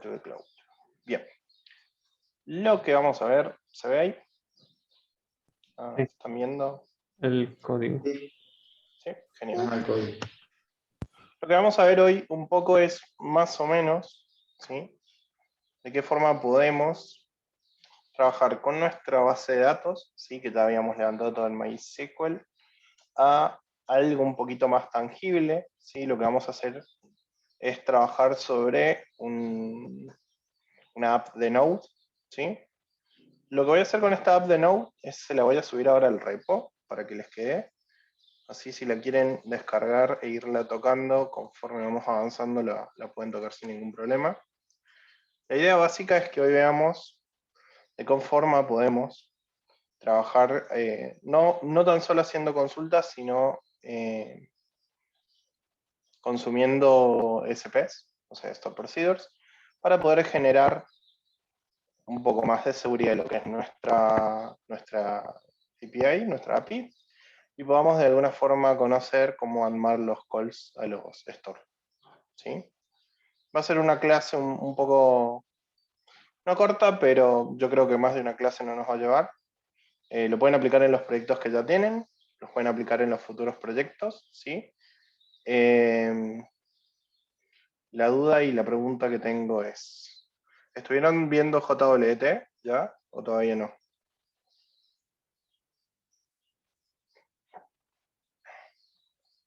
to the cloud. Bien. Lo que vamos a ver, ¿se ve ahí? Sí. ¿Están viendo? El código. Sí, genial. Ajá, el código. Lo que vamos a ver hoy un poco es más o menos, ¿sí?, de qué forma podemos trabajar con nuestra base de datos, ¿sí?, que ya habíamos levantado todo el MySQL, a algo un poquito más tangible, ¿sí? Lo que vamos a hacer es trabajar sobre una app de Node, ¿sí? Lo que voy a hacer con esta app de Node es se la voy a subir ahora al repo para que les quede. Así si la quieren descargar e irla tocando conforme vamos avanzando, la pueden tocar sin ningún problema. La idea básica es que hoy veamos de qué forma podemos trabajar, no tan solo haciendo consultas, sino consumiendo SPs, o sea, Store Procedures, para poder generar un poco más de seguridad de lo que es nuestra API, nuestra API, y podamos de alguna forma conocer cómo armar los calls a los store, ¿sí? Va a ser una clase un poco, no corta, pero yo creo que más de una clase no nos va a llevar. Lo pueden aplicar en los proyectos que ya tienen, los pueden aplicar en los futuros proyectos, ¿sí? La duda y la pregunta que tengo es, ¿estuvieron viendo JWT ya o todavía no?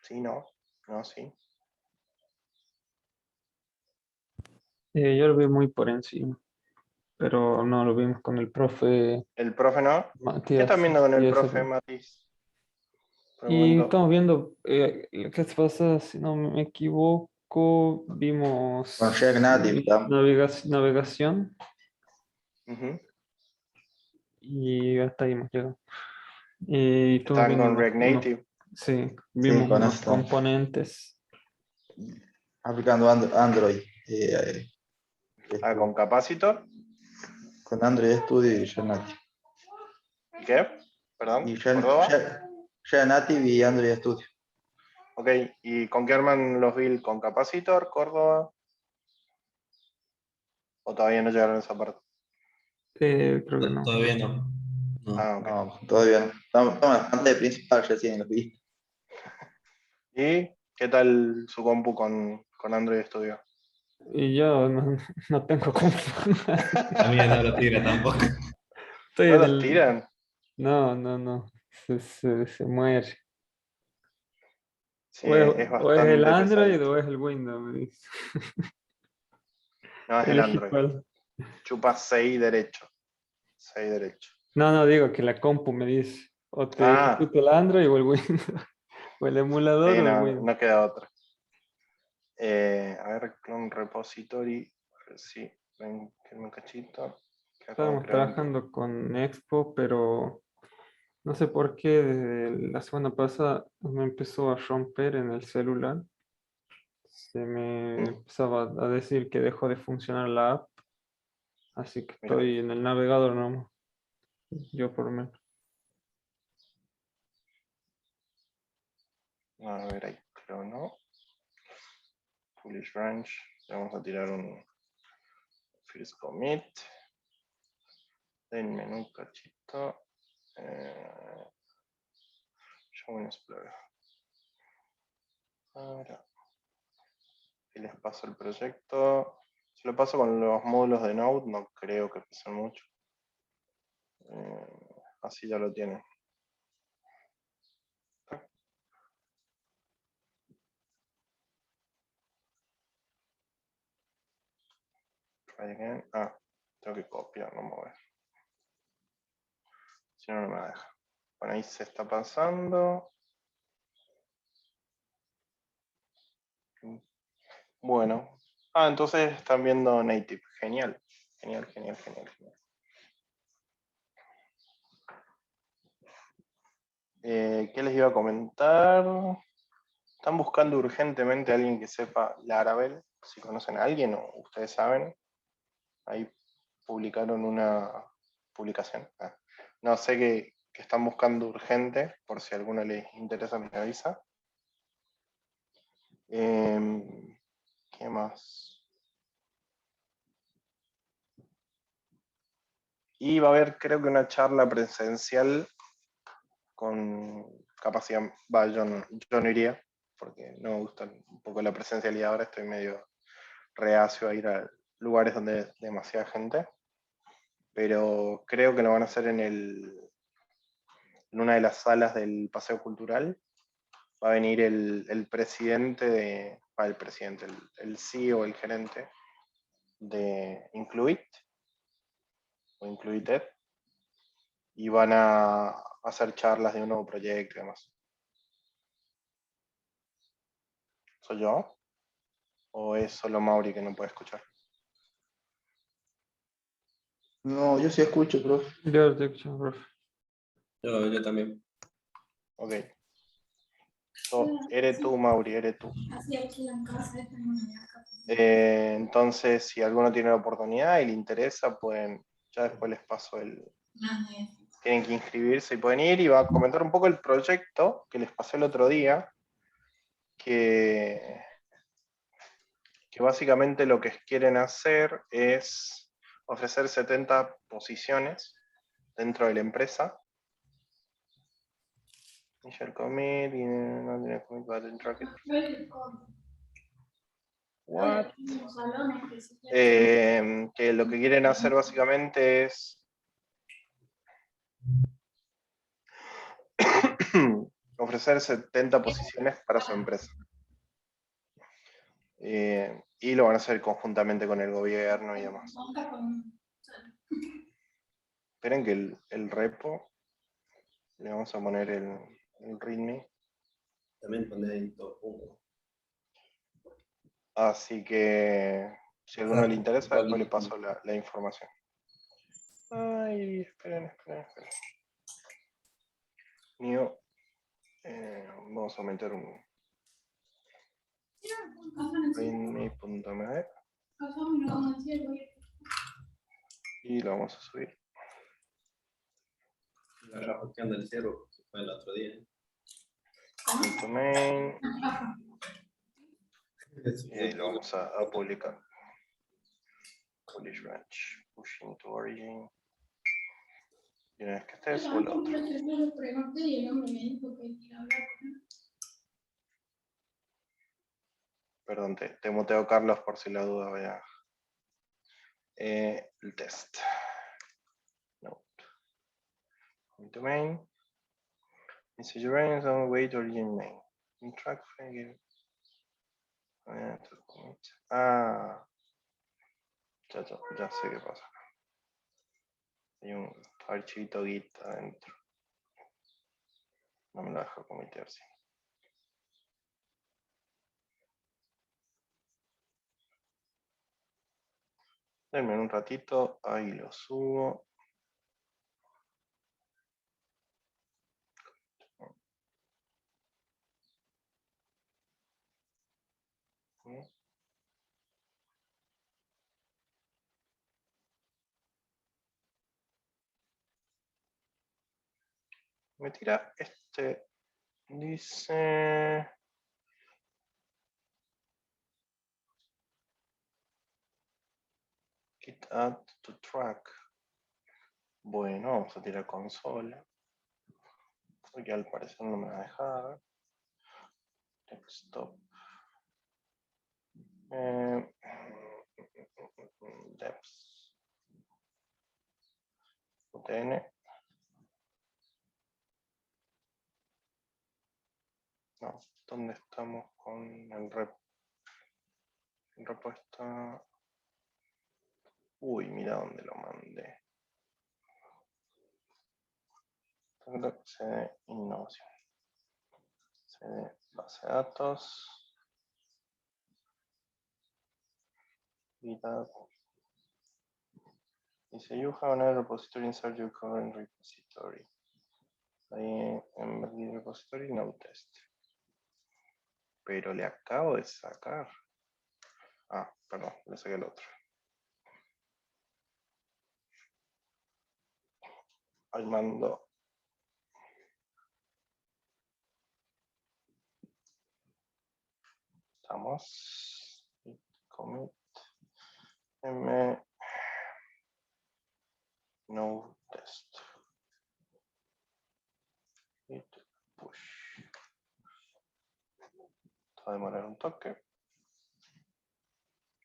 Sí, no, sí. Yo lo vi muy por encima, pero no lo vimos con el profe ¿El profe no? ¿Qué Matías. están viendo con el Y, profe Matis? y Pregunto. estamos viendo, ¿qué se pasa? Si no me equivoco, vimos Con React Native, navegación Ujú. y hasta ahí hemos llegado. Y estuvimos Estaban viendo con React Native. sí, Sí, vimos con unos esto. componentes. Aplicando Android. Con Capacitor. Con Android Studio y React Native. ¿Y qué? Perdón, Y Córdoba. React Native y Android Studio. Ok, ¿y con qué arman los builds? ¿Con Capacitor, Córdoba? ¿O todavía no llegaron a esa parte? Creo que no. Todavía no. No. Ok. No, todavía no. Estamos en la pantalla principal recién los vi. ¿Y qué tal su compu con Android Studio? Y yo no tengo cómo. La mía no lo tira tampoco. Estoy ¿No en los el. tiran? No. Se muere. Sí, es O es el bastante Android pesadito. o es el Windows, me dice. No, es el Elegí Android. cuál. Chupa 6 derecho. 6 derecho. No, digo que la compu me dice. O te Ah, ejecuta el Android o el Windows. O el emulador sí, o el no, Windows. no queda otra. A ver, clone repository. A ver si ven que un cachito. Que acabo de Estábamos crear un trabajando con Expo, pero no sé por qué desde la semana pasada me empezó a romper en el celular. Se me empezaba a decir que dejó de funcionar la app, así que Mira, estoy en el navegador nomás, yo por lo menos. a ver ahí, clono. Publish branch. Le vamos a tirar un first commit. Denme un cachito. Show in Explorer. Ahora. Y les paso el proyecto. Si lo paso con los módulos de Node, no creo que pesen mucho. Así ya lo tienen. Try again. Tengo que copiar, no mover. Si no, no me deja. Bueno, ahí se está pasando. Bueno. Entonces están viendo Native. Genial. Genial. ¿Qué les iba a comentar? Están buscando urgentemente a alguien que sepa Laravel. Si conocen a alguien o ustedes saben. Ahí publicaron una publicación. No sé que están buscando urgente, por si a alguno les interesa me avisa. ¿Qué más? Y va a haber, creo que una charla presencial con capacidad, yo no iría, porque no me gusta un poco la presencialidad ahora, estoy medio reacio a ir a lugares donde hay demasiada gente, pero creo que lo van a hacer en una de las salas del Paseo Cultural. Va a venir el presidente, el CEO, el gerente de Incluit, o Incluited, y van a hacer charlas de un nuevo proyecto y demás. ¿Soy yo? ¿O es solo Mauri que no puede escuchar? No, yo sí escucho, profe. Yo te escucho, profe. Yo también. Ok. Eres tú, Mauri, eres tú. Entonces, si alguno tiene la oportunidad y le interesa, pueden, ya después les paso tienen que inscribirse y pueden ir, y va a comentar un poco el proyecto que les pasé el otro día, que básicamente lo que quieren hacer es ofrecer 70 posiciones dentro de la empresa. Initial commit, no tiene commit, but track it. What? Que lo que quieren hacer básicamente es ofrecer 70 posiciones para su empresa. Y lo van a hacer conjuntamente con el gobierno y demás. Esperen que el repo, le vamos a poner el readme. También poner en todo punto. Así que si a alguno le interesa, después le paso la información. Ay, esperen. New, vamos a meter un readme.md y lo vamos a subir. La cuestión del ciervo que fue el otro día. .main, y ahí lo vamos a publicar. Publish branch, pushing to origin. Y una vez que esté, subo lo otro. Perdón, te muteo, Carlos, por si la duda. Vaya. El test. No. Main. Message range on way to origin main. In track frame. Ya sé qué pasa. Hay un archivito Git adentro. No me lo dejo comitear, sí. Denme un ratito, ahí lo subo. Me tira este, dice... Git add to track. Bueno, vamos a tirar consola. Porque al parecer no me va a dejar. Desktop. Deps. UTN. No, ¿dónde estamos con el repo? El repo está... Uy, mira dónde lo mandé. CD innovación. CD base de datos. GitHub. Dice, you have another repository inside your current repository. Ahí en Git repository no test. Pero le acabo de sacar. Ah, perdón, le saqué el otro. Ahí mando. Estamos. Commit. M. No va a demorar un toque.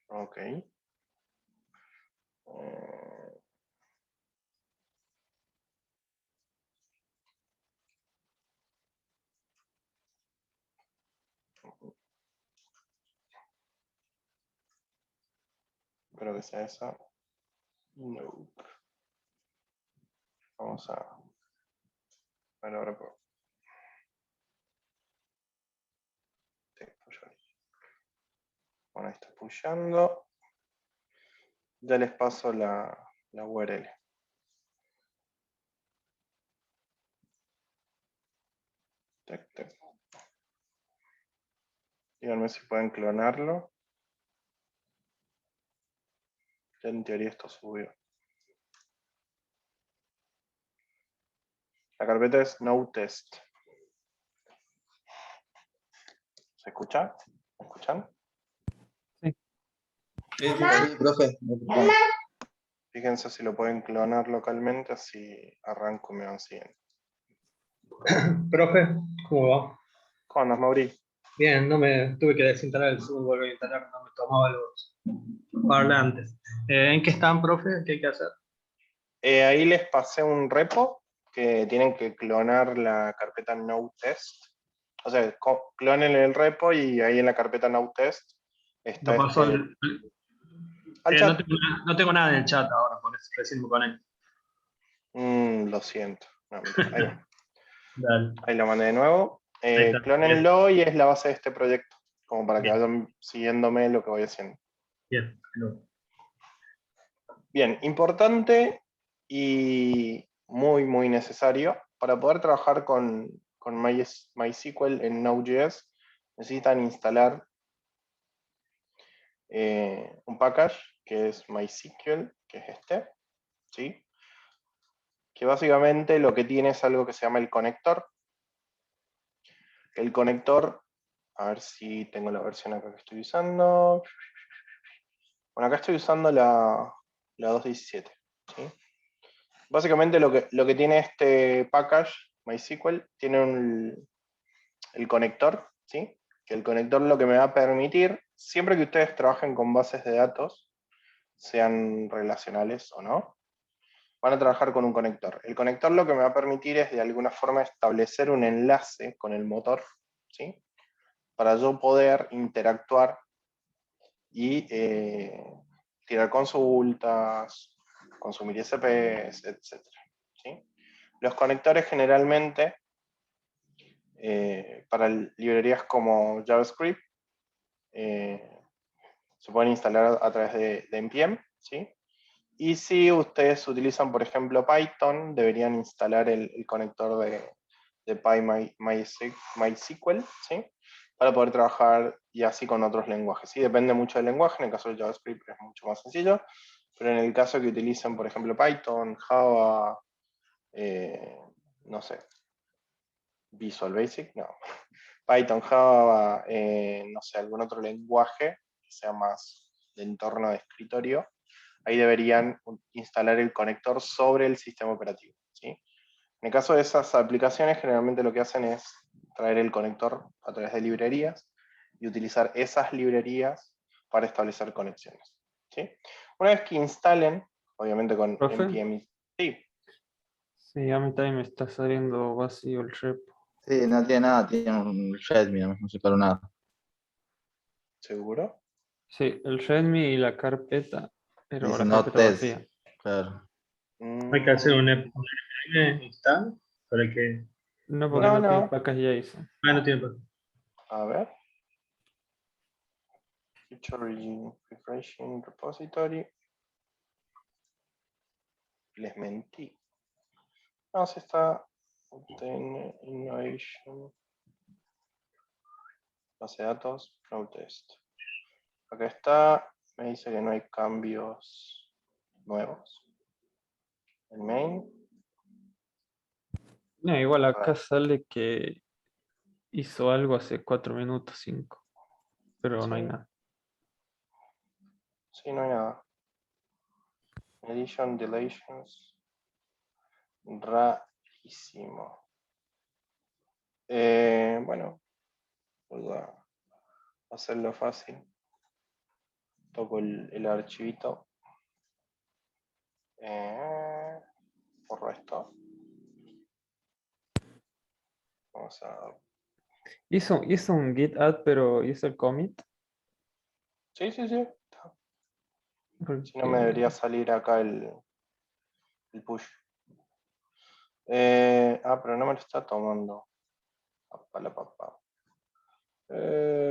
Ok. Espero que sea esa. No. Vamos a ver ahora por. Bueno, ahí está pushando. Ya les paso la URL. Tac, tac. Díganme si pueden clonarlo. Ya en teoría esto subió. La carpeta es no-test. ¿Se escucha? ¿Me escuchan? Sí, sí. Sí, profe. Fíjense si lo pueden clonar localmente, así arranco y me van siguiendo. Profe, ¿cómo va? ¿Cómo andas, Mauri? Bien, no me tuve que desinstalar el Zoom, volver a instalar, no me tomaba los parlantes. ¿En qué están, profe? ¿Qué hay que hacer? Ahí les pasé un repo que tienen que clonar la carpeta no-test. O sea, clonen el repo y ahí en la carpeta no-test está Lo paso al no chat. no tengo nada en el chat ahora, por eso recién me conecto. Lo siento. No, mentira. Ahí va. Dale, Ahí lo mandé de nuevo. ahí está. Clónenlo y es la base de este proyecto, como para que Bien. vayan siguiéndome lo que voy haciendo. Bien. Bien, importante y muy, muy necesario. Para poder trabajar con MySQL en Node.js, necesitan instalar un package que es MySQL, que es este, ¿sí? Que básicamente lo que tiene es algo que se llama el conector. El conector, a ver si tengo la versión acá que estoy usando. Bueno, acá estoy usando la 2.17, ¿sí? Básicamente lo que tiene este package, MySQL, tiene el conector, ¿sí? Que el conector lo que me va a permitir, siempre que ustedes trabajen con bases de datos, sean relacionales o no, van a trabajar con un conector. El conector lo que me va a permitir es de alguna forma establecer un enlace con el motor, ¿sí? Para yo poder interactuar y tirar consultas, consumir ISPs, etc. ¿Sí? Los conectores generalmente para librerías como JavaScript se pueden instalar a través de npm, ¿sí? Y si ustedes utilizan, por ejemplo, Python, deberían instalar el conector de PyMySQL, ¿sí? Para poder trabajar y así con otros lenguajes. ¿Sí? Depende mucho del lenguaje, en el caso de JavaScript es mucho más sencillo, pero en el caso que utilicen, por ejemplo, Python, Java, no sé, Visual Basic, no. Python, Java, no sé, algún otro lenguaje que sea más de entorno de escritorio, ahí deberían instalar el conector sobre el sistema operativo, ¿sí? En el caso de esas aplicaciones, generalmente lo que hacen es traer el conector a través de librerías y utilizar esas librerías para establecer conexiones, ¿sí? Una vez que instalen, obviamente con ¿Profe? npm, sí, Sí, a mí también me está saliendo vacío el repo. Sí, no tiene nada, tiene un Redmi, no se para nada. seguro. Sí, el readme y la carpeta, pero Dice la no carpeta test, vacía. claro. Hay que hacer un Mm, npm install para que. No, porque no, no tiene no. package JSON. No tiene problema. A ver. Feature refreshing repository. Les mentí. No, si está obtain innovation. Base de datos, no test. Acá está. Me dice que no hay cambios nuevos. El main. No, igual A ver, acá sale que hizo algo hace 4 minutos, 5, pero no hay sí, nada. sí, no hay nada. Edition, deletions. Rarísimo. Bueno, vuelvo a hacerlo fácil. Toco el archivito. Borro esto. Vamos a... Hizo un git add, pero hizo el commit. Sí. Si no Porque me debería salir acá el push. Pero no me lo está tomando. Papá.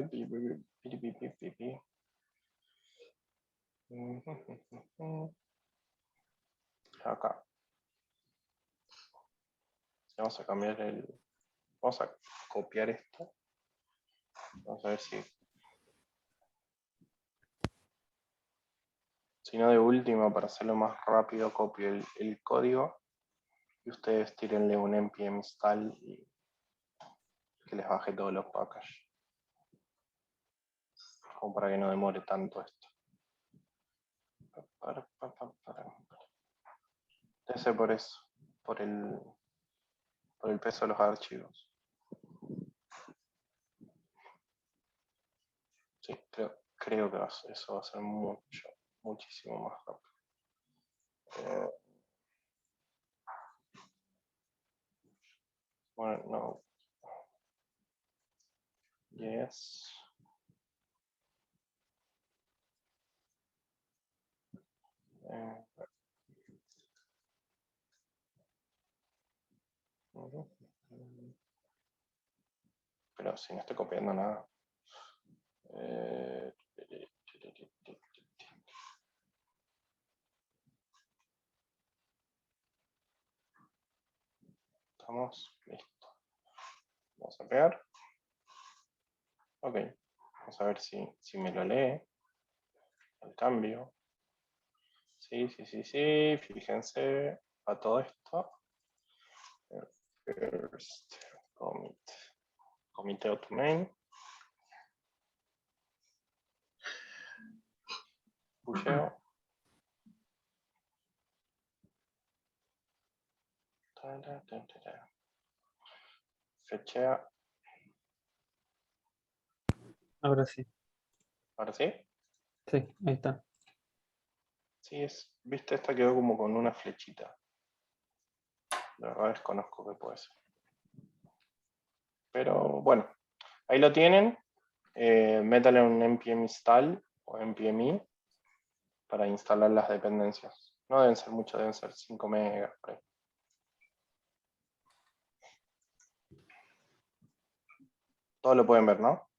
Pi. Acá. Vamos a cambiar el... Vamos a copiar esto. Vamos a ver si... Si no, de última, para hacerlo más rápido, copio el código. Y ustedes tírenle un npm install y que les baje todos los packages. Como para que no demore tanto esto. Ese por eso. Por el peso de los archivos. Sí, creo que eso va a ser muchísimo más rápido. Bueno, no. Yes. Pero si no estoy copiando nada. Estamos listos. Vamos a pegar. Ok. Vamos a ver si me lo lee. El cambio. Sí. Fíjense a todo esto. First commit. Comiteo to main. Pusheo. Fechea. ahora sí. Ahora sí. Sí, ahí está. Sí, viste, esta quedó como con una flechita. La verdad desconozco qué puede ser. Pero bueno, ahí lo tienen. Métale un npm install o npm para instalar las dependencias. No deben ser mucho, deben ser 5 megas por ahí. Todo lo pueden ver, ¿no?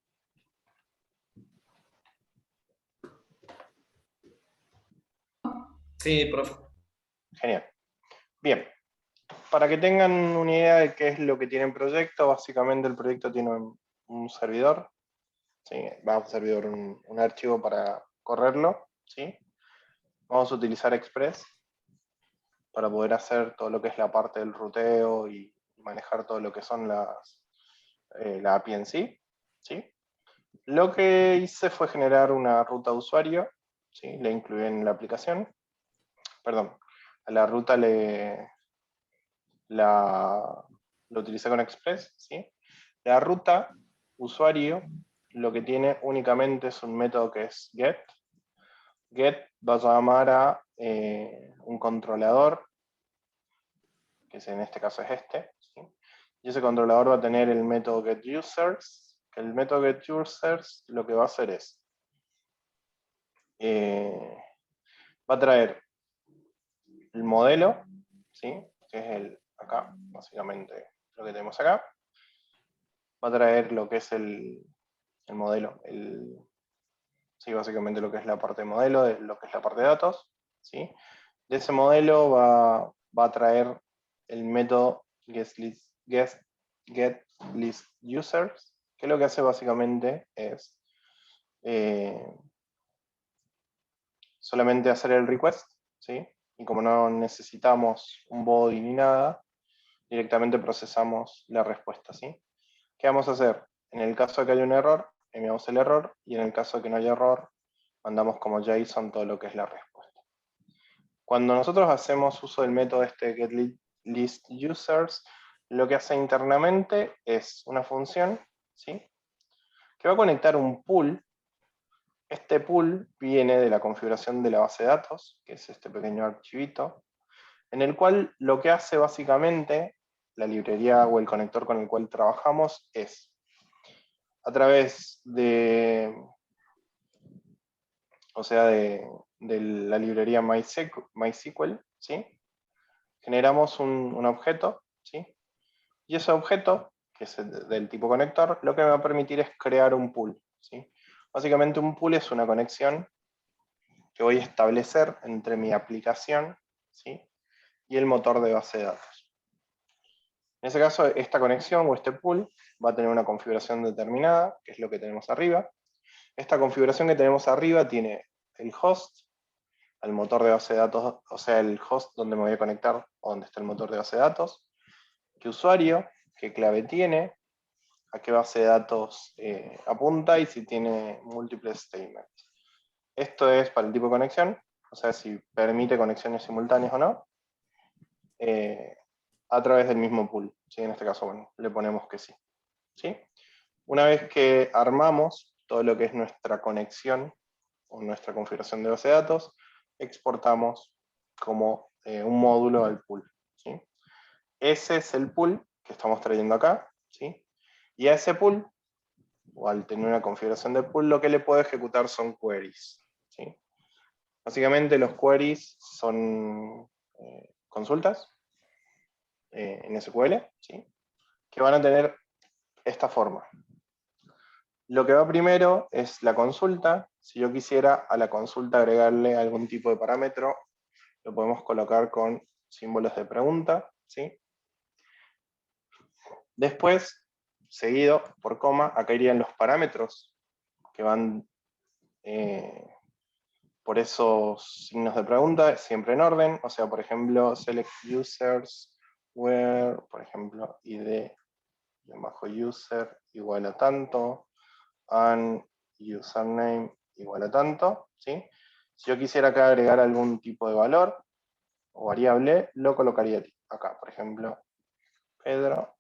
Sí, profe. Genial. Bien. Para que tengan una idea de qué es lo que tiene el proyecto, básicamente el proyecto tiene un servidor. ¿Sí? Va a un servidor, un archivo para correrlo. ¿Sí? Vamos a utilizar Express para poder hacer todo lo que es la parte del ruteo y manejar todo lo que son la API en sí. ¿Sí? Lo que hice fue generar una ruta de usuario. ¿Sí? La incluí en la aplicación. Perdón, a la ruta lo utilicé con Express. ¿Sí? La ruta usuario lo que tiene únicamente es un método que es get. Get va a llamar a un controlador, que en este caso es este. ¿Sí? Y ese controlador va a tener el método getUsers, que el método getUsers lo que va a hacer es va a traer el modelo, ¿sí? Que es acá, básicamente lo que tenemos acá. Va a traer lo que es el modelo, sí, básicamente lo que es la parte de modelo, de lo que es la parte de datos. ¿Sí? De ese modelo va a traer el método getListUsers, que lo que hace básicamente es solamente hacer el request, ¿sí? Y como no necesitamos un body ni nada, directamente procesamos la respuesta, ¿sí? ¿Qué vamos a hacer? En el caso de que haya un error, enviamos el error, y en el caso de que no haya error, mandamos como JSON todo lo que es la respuesta. Cuando nosotros hacemos uso del método getListUsers, lo que hace internamente es una función, ¿sí? que va a conectar un pool. Este pool viene de la configuración de la base de datos, que es este pequeño archivito, en el cual lo que hace básicamente la librería o el conector con el cual trabajamos es, a través de, de la librería MySQL, ¿sí? Generamos un objeto, ¿sí? Y ese objeto, que es del tipo conector, lo que me va a permitir es crear un pool, ¿sí? Básicamente un pool es una conexión que voy a establecer entre mi aplicación, ¿sí? Y el motor de base de datos. En ese caso, esta conexión o este pool va a tener una configuración determinada, que es lo que tenemos arriba. Esta configuración que tenemos arriba tiene el host, al motor de base de datos, o sea, el host donde me voy a conectar o donde está el motor de base de datos, qué usuario, qué clave tiene, a qué base de datos apunta y si tiene múltiples statements. Esto es para el tipo de conexión, o sea, si permite conexiones simultáneas o no, a través del mismo pool. ¿Sí? En este caso, bueno, le ponemos que sí. ¿Sí? Una vez que armamos todo lo que es nuestra conexión o nuestra configuración de base de datos, exportamos como un módulo al pool. ¿Sí? Ese es el pool que estamos trayendo acá. ¿Sí? Y a ese pool, o al tener una configuración de pool, lo que le puedo ejecutar son queries. ¿Sí? Básicamente los queries son consultas en SQL, ¿sí? Que van a tener esta forma. Lo que va primero es la consulta. Si yo quisiera a la consulta agregarle algún tipo de parámetro, lo podemos colocar con símbolos de pregunta, ¿sí? Después, seguido por coma, acá irían los parámetros que van por esos signos de pregunta, siempre en orden. O sea, por ejemplo, select users, where, por ejemplo, id bajo user igual a tanto, and username igual a tanto, ¿sí? Si yo quisiera acá agregar algún tipo de valor o variable, lo colocaría acá, por ejemplo, Pedro,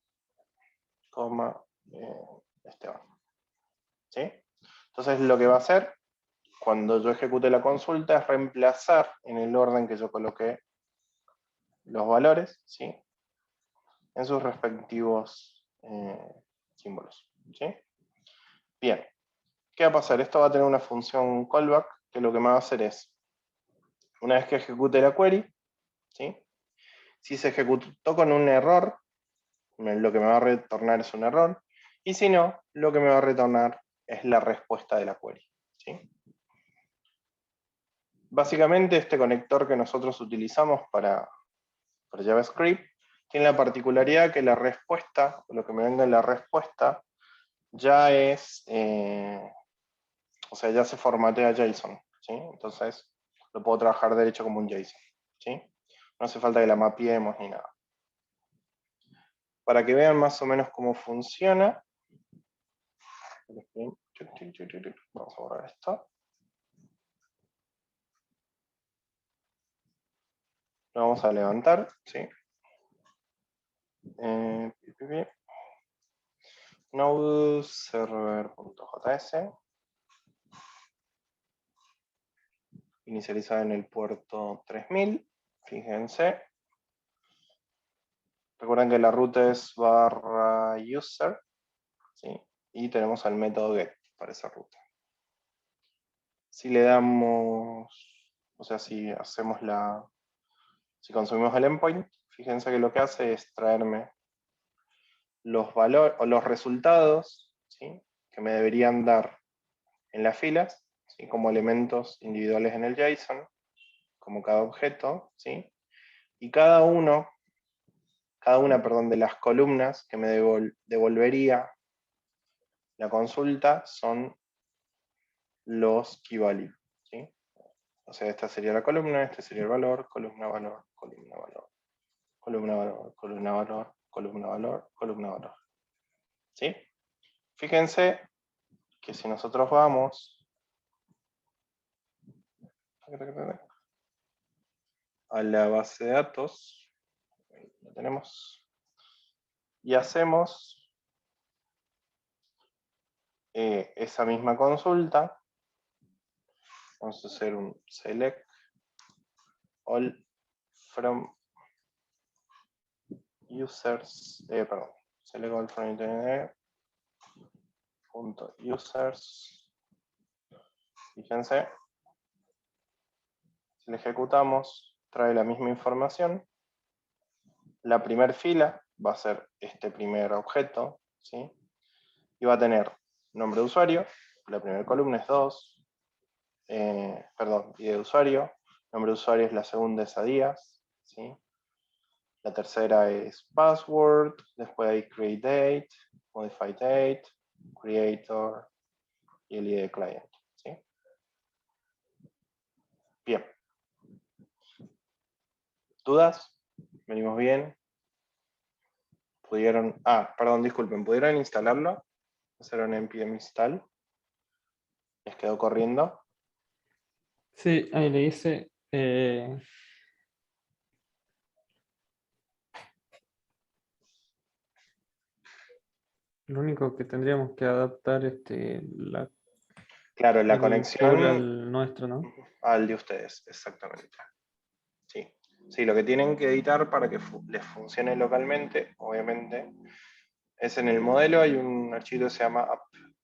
Esteban, ¿sí? Entonces lo que va a hacer cuando yo ejecute la consulta es reemplazar en el orden que yo coloqué los valores, ¿sí? En sus respectivos símbolos, ¿sí? Bien, ¿qué va a pasar? Esto va a tener una función callback que lo que me va a hacer es, una vez que ejecute la query, ¿sí? Si se ejecutó con un error, lo que me va a retornar es un error, y si no, lo que me va a retornar es la respuesta de la query, ¿sí? Básicamente este conector que nosotros utilizamos para JavaScript tiene la particularidad que la respuesta, o lo que me venga en la respuesta, ya es, o sea, ya se formatea JSON, ¿sí? Entonces lo puedo trabajar derecho como un JSON, ¿sí? No hace falta que la mapeemos ni nada. Para que vean más o menos cómo funciona, vamos a borrar esto. Lo vamos a levantar, ¿sí? Node server.js, inicializada en el puerto 3000, fíjense. Recuerden que la ruta es /user, ¿sí? Y tenemos al método get para esa ruta. Si le damos, o sea, si consumimos el endpoint, fíjense que lo que hace es traerme los valores o los resultados, ¿sí? Que me deberían dar en las filas, ¿sí? Como elementos individuales en el JSON, como cada objeto, ¿sí? Y cada una, de las columnas que me devolvería la consulta son los key value, ¿sí? O sea, esta sería la columna, este sería el valor, columna, valor, columna, valor, columna, valor, columna, valor, columna, valor, columna, valor. ¿Sí? Fíjense que si nosotros vamos a la base de datos, la tenemos, y hacemos esa misma consulta, vamos a hacer un select all from users, perdón, select all from internet punto users. Fíjense, si le ejecutamos, trae la misma información. La primera fila va a ser este primer objeto, ¿sí? Y va a tener nombre de usuario, la primera columna es 2, perdón, ID de usuario, nombre de usuario es la segunda, es a días, ¿sí? La tercera es password, después hay create date, modify date, creator y el ID de client, ¿sí? Bien. ¿Dudas? ¿Venimos bien? ¿Pudieron? Perdón, disculpen, ¿pudieron instalarlo? Hacer un npm install. ¿Les quedó corriendo? Sí, ahí le hice. Lo único que tendríamos que adaptar Claro, la el pool conexión al nuestro, ¿no? al de ustedes, exactamente. Sí. Sí, lo que tienen que editar para que les funcione localmente, obviamente, es en el modelo, hay un archivo que se llama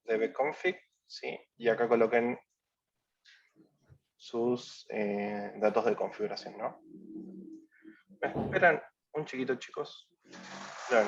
appdbconfig, ¿sí? Y acá coloquen sus datos de configuración, ¿no? ¿Me esperan un chiquito, chicos? Ya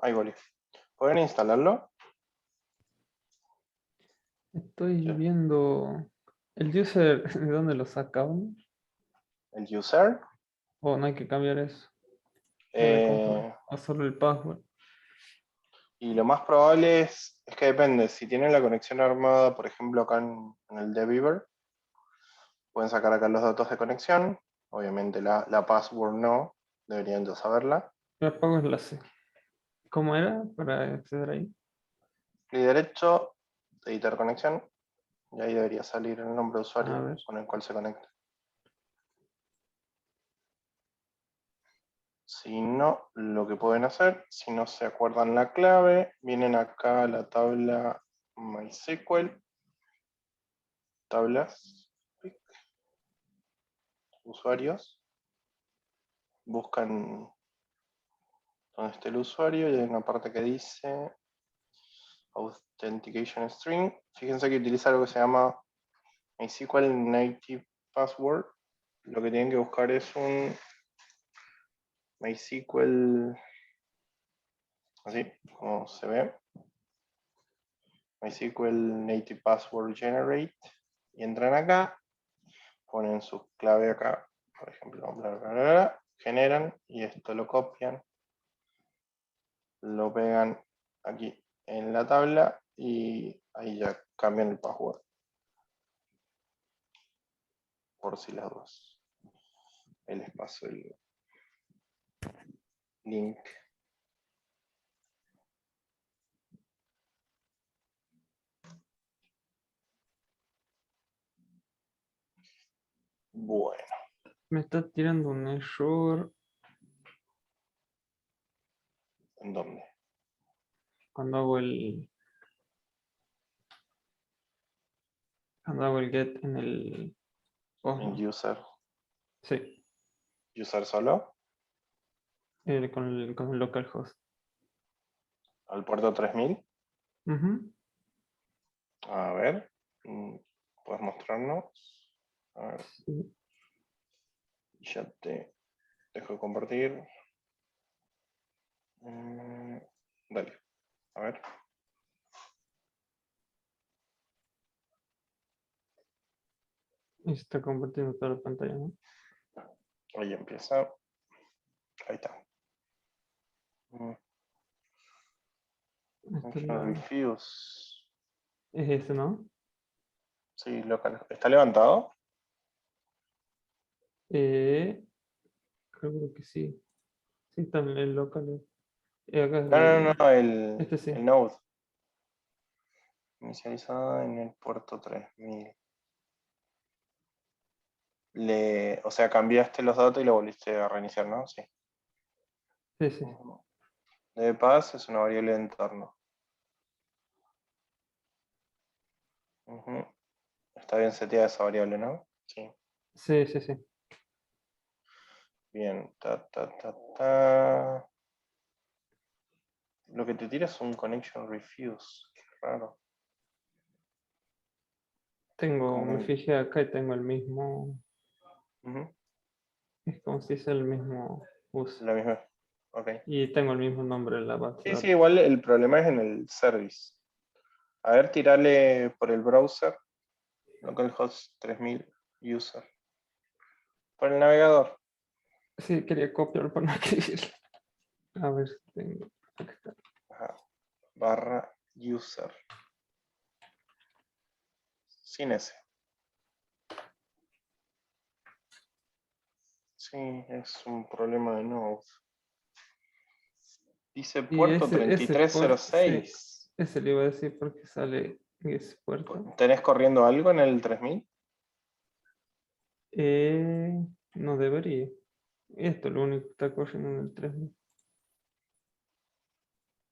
Ahí volví. ¿Pueden instalarlo? Estoy Ya. viendo el user, ¿de dónde lo sacamos? El user. O no hay que cambiar eso. Lo de compra. O solo el password. Y lo más probable es que depende. Si tienen la conexión armada, por ejemplo, acá en el de Beaver, pueden sacar acá los datos de conexión. Obviamente la password no, deberían ya saberla. Le apago enlace. ¿Cómo era para acceder ahí? Clic derecho, editar conexión, y ahí debería salir el nombre de A usuario ver. con el cual se conecta. Si no, lo que pueden hacer, si no se acuerdan la clave, vienen acá a la tabla MySQL, tablas, usuarios, buscan donde esté el usuario y hay una parte que dice Authentication String. Fíjense que utiliza algo que se llama MySQL Native Password. Lo que tienen que buscar es un MySQL, así como se ve, MySQL Native Password Generate, y entran acá, ponen su clave acá, por ejemplo, bla, bla, bla, bla, generan y esto lo copian, lo pegan aquí en la tabla y ahí ya cambian el password, por si las dudas. Ahí les paso el link. Bueno, Me está tirando un error ¿en dónde? cuando hago el get en el Postman. En user. Sí, User solo, con el localhost. al puerto 3000. Ujú. A ver, puedes mostrarnos. A ver, Sí. ya te dejo de compartir. Dale, a ver. Y se está compartiendo toda la pantalla, ¿no? Ahí empieza. Ahí está. Esta es Refuse. es este, ¿no? Sí, local. ¿Está levantado? Eh, Creo que sí. Sí, está en el local. Acá es No, no, no, el. Este sí. el node. Inicializado en el puerto 3000. O sea, cambiaste los datos y lo volviste a reiniciar, ¿no? Sí. Sí, sí. DBpath es una variable de entorno. Ujú. Está bien seteada esa variable, ¿no? Sí. Sí, sí, sí. Bien. Ta. Lo que te tira es un connection refuse. Qué raro. Me Como- fijé acá y tengo el mismo. Ujú, Es como si es el mismo uso. la misma. Ok. Y tengo el mismo nombre en la base de Sí, datos. igual el problema es en el service. A ver, tirale por el browser. Localhost 3000 user. Por el navegador. Sí, quería copiar para no escribirlo. A ver si tengo. Acá está. Ajá. Barra user. Sin S. Sí, es un problema de Node. Dice Y puerto ese puerto, sí, 3306. ese le iba a decir porque sale ese puerto. ¿Tenés corriendo algo en el 3000? No debería. Esto es lo único que está corriendo en el 3000.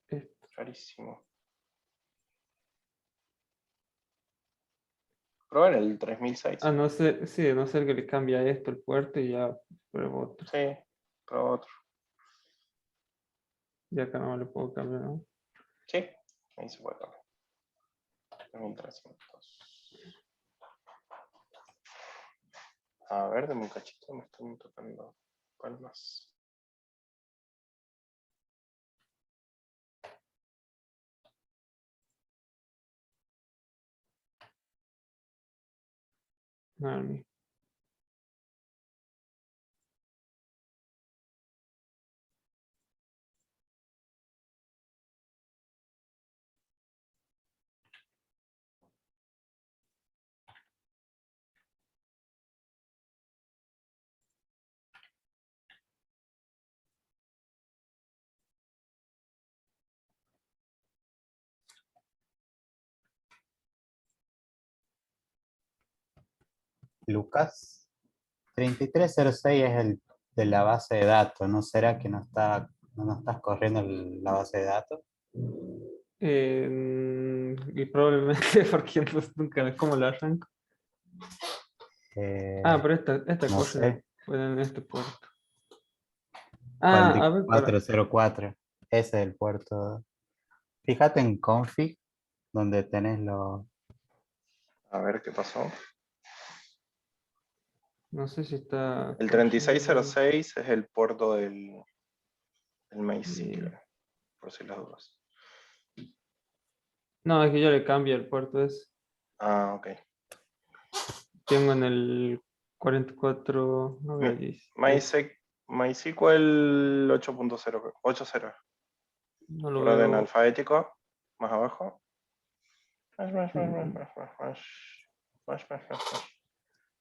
Esto. Rarísimo. Prueba en el 3006. A no ser, sí, a no ser que le cambie esto el puerto y ya pruebo otro. Sí, prueba otro. Y acá no le puedo cambiar, ¿no? Sí, ahí se puede cambiar. 3300. A ver, de un cachito me están tocando palmas. No era el mío. Lucas, 3306 es el de la base de datos. ¿No será que no estás corriendo la base de datos? Y probablemente porque nunca, ¿cómo lo arranco? Pero esta No cosa sé. en este puerto. A ver, 4404. Ese es el puerto. Fíjate en config, donde tenés los... A ver qué pasó. no sé si está... El 3606 es el puerto del MySQL, por si las dudas. No, es que yo le cambio el puerto ese. Ah, ok. Tengo en el 44, no veo allí. MySQL 8.0, No lo por orden veo. alfabético, más abajo.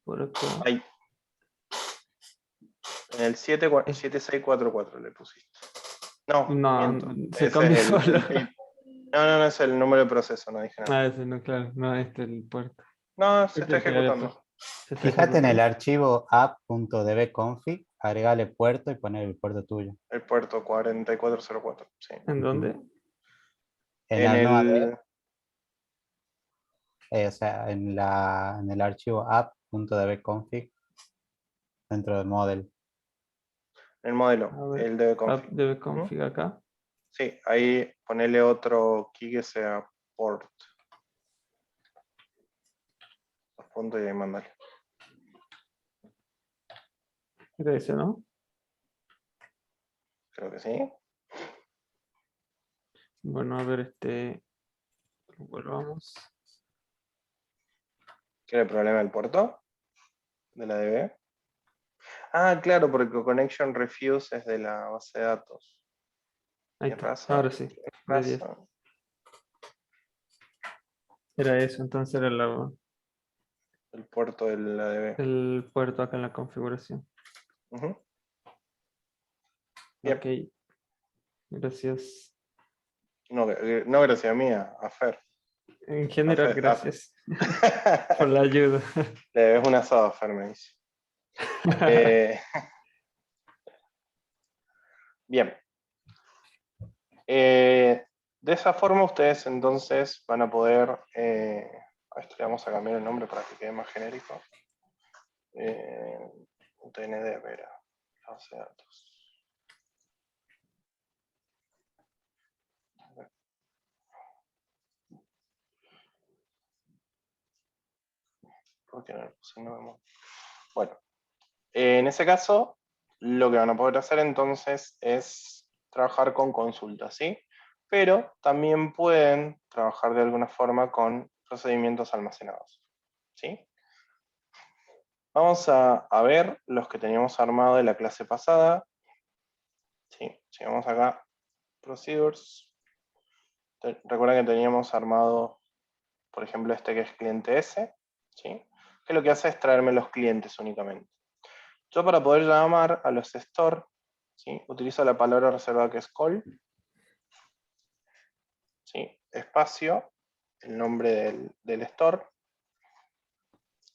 Por acá. Ahí. En el 7644 le pusiste. No, No, miento. se Ese cambió es solo. no, es el número de proceso, no dije nada. Ese no, claro. No, este es el puerto. No, se Este está es el que le había ejecutando. puesto. Se está Fíjate en el ejecutando. archivo app.dbconfig, agregale puerto y poner el puerto tuyo. El puerto 4404, sí. ¿En dónde? En En la, no, el, o sea, en el archivo app.dbconfig dentro del model. el modelo, A ver, el de app config. debe config acá. Sí, ahí ponele otro key que sea port. Los puntos y ahí mandale. Era ese, ¿no? Creo que sí. Bueno, a ver, volvamos. ¿Qué es el problema del puerto? De la DB. Ah, claro, porque Connection Refuse es de la base de datos. Ahí Tienes está. razón. Ahora sí. De 10. Razón. Era eso, entonces era El puerto de la DB. el puerto acá en la configuración. Ujú. Bien. Ok. Gracias. No, no gracias a mía, a Fer. En general, A gracias Fer. por la ayuda. Le debes un asado a Fer, me dice. Eh, bien. De esa forma ustedes entonces van a poder, a esto le vamos a cambiar el nombre para que quede más genérico. UTND, vera, base de datos. ¿Por qué no le puse nuevo? Bueno, en ese caso, lo que van a poder hacer entonces es trabajar con consultas, ¿sí? Pero también pueden trabajar de alguna forma con procedimientos almacenados, ¿sí? Vamos a ver los que teníamos armado de la clase pasada. ¿Sí? Llegamos acá, procedures. Recuerden que teníamos armado, por ejemplo, este que es cliente S, ¿sí? Que lo que hace es traerme los clientes únicamente. Yo para poder llamar a los store, ¿sí? Utilizo la palabra reservada que es call, ¿sí? Espacio, el nombre del store,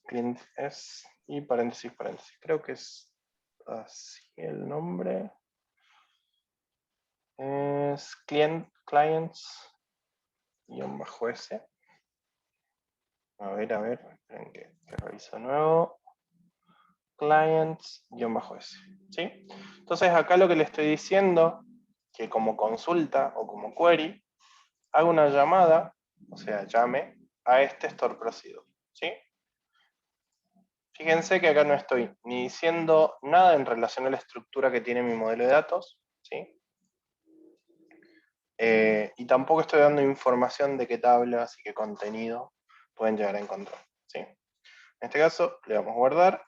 cliente S y paréntesis, paréntesis. Creo que es así el nombre. Es clients -s. A ver, esperen que reviso de nuevo. Clients-s. ¿Sí? Entonces acá lo que le estoy diciendo, que como consulta o como query, hago una llamada, o sea, llame a este store procedure. ¿Sí? Fíjense que acá no estoy ni diciendo nada en relación a la estructura que tiene mi modelo de datos, ¿sí? Y tampoco estoy dando información de qué tablas y qué contenido pueden llegar a encontrar, ¿sí? En este caso, le damos a guardar.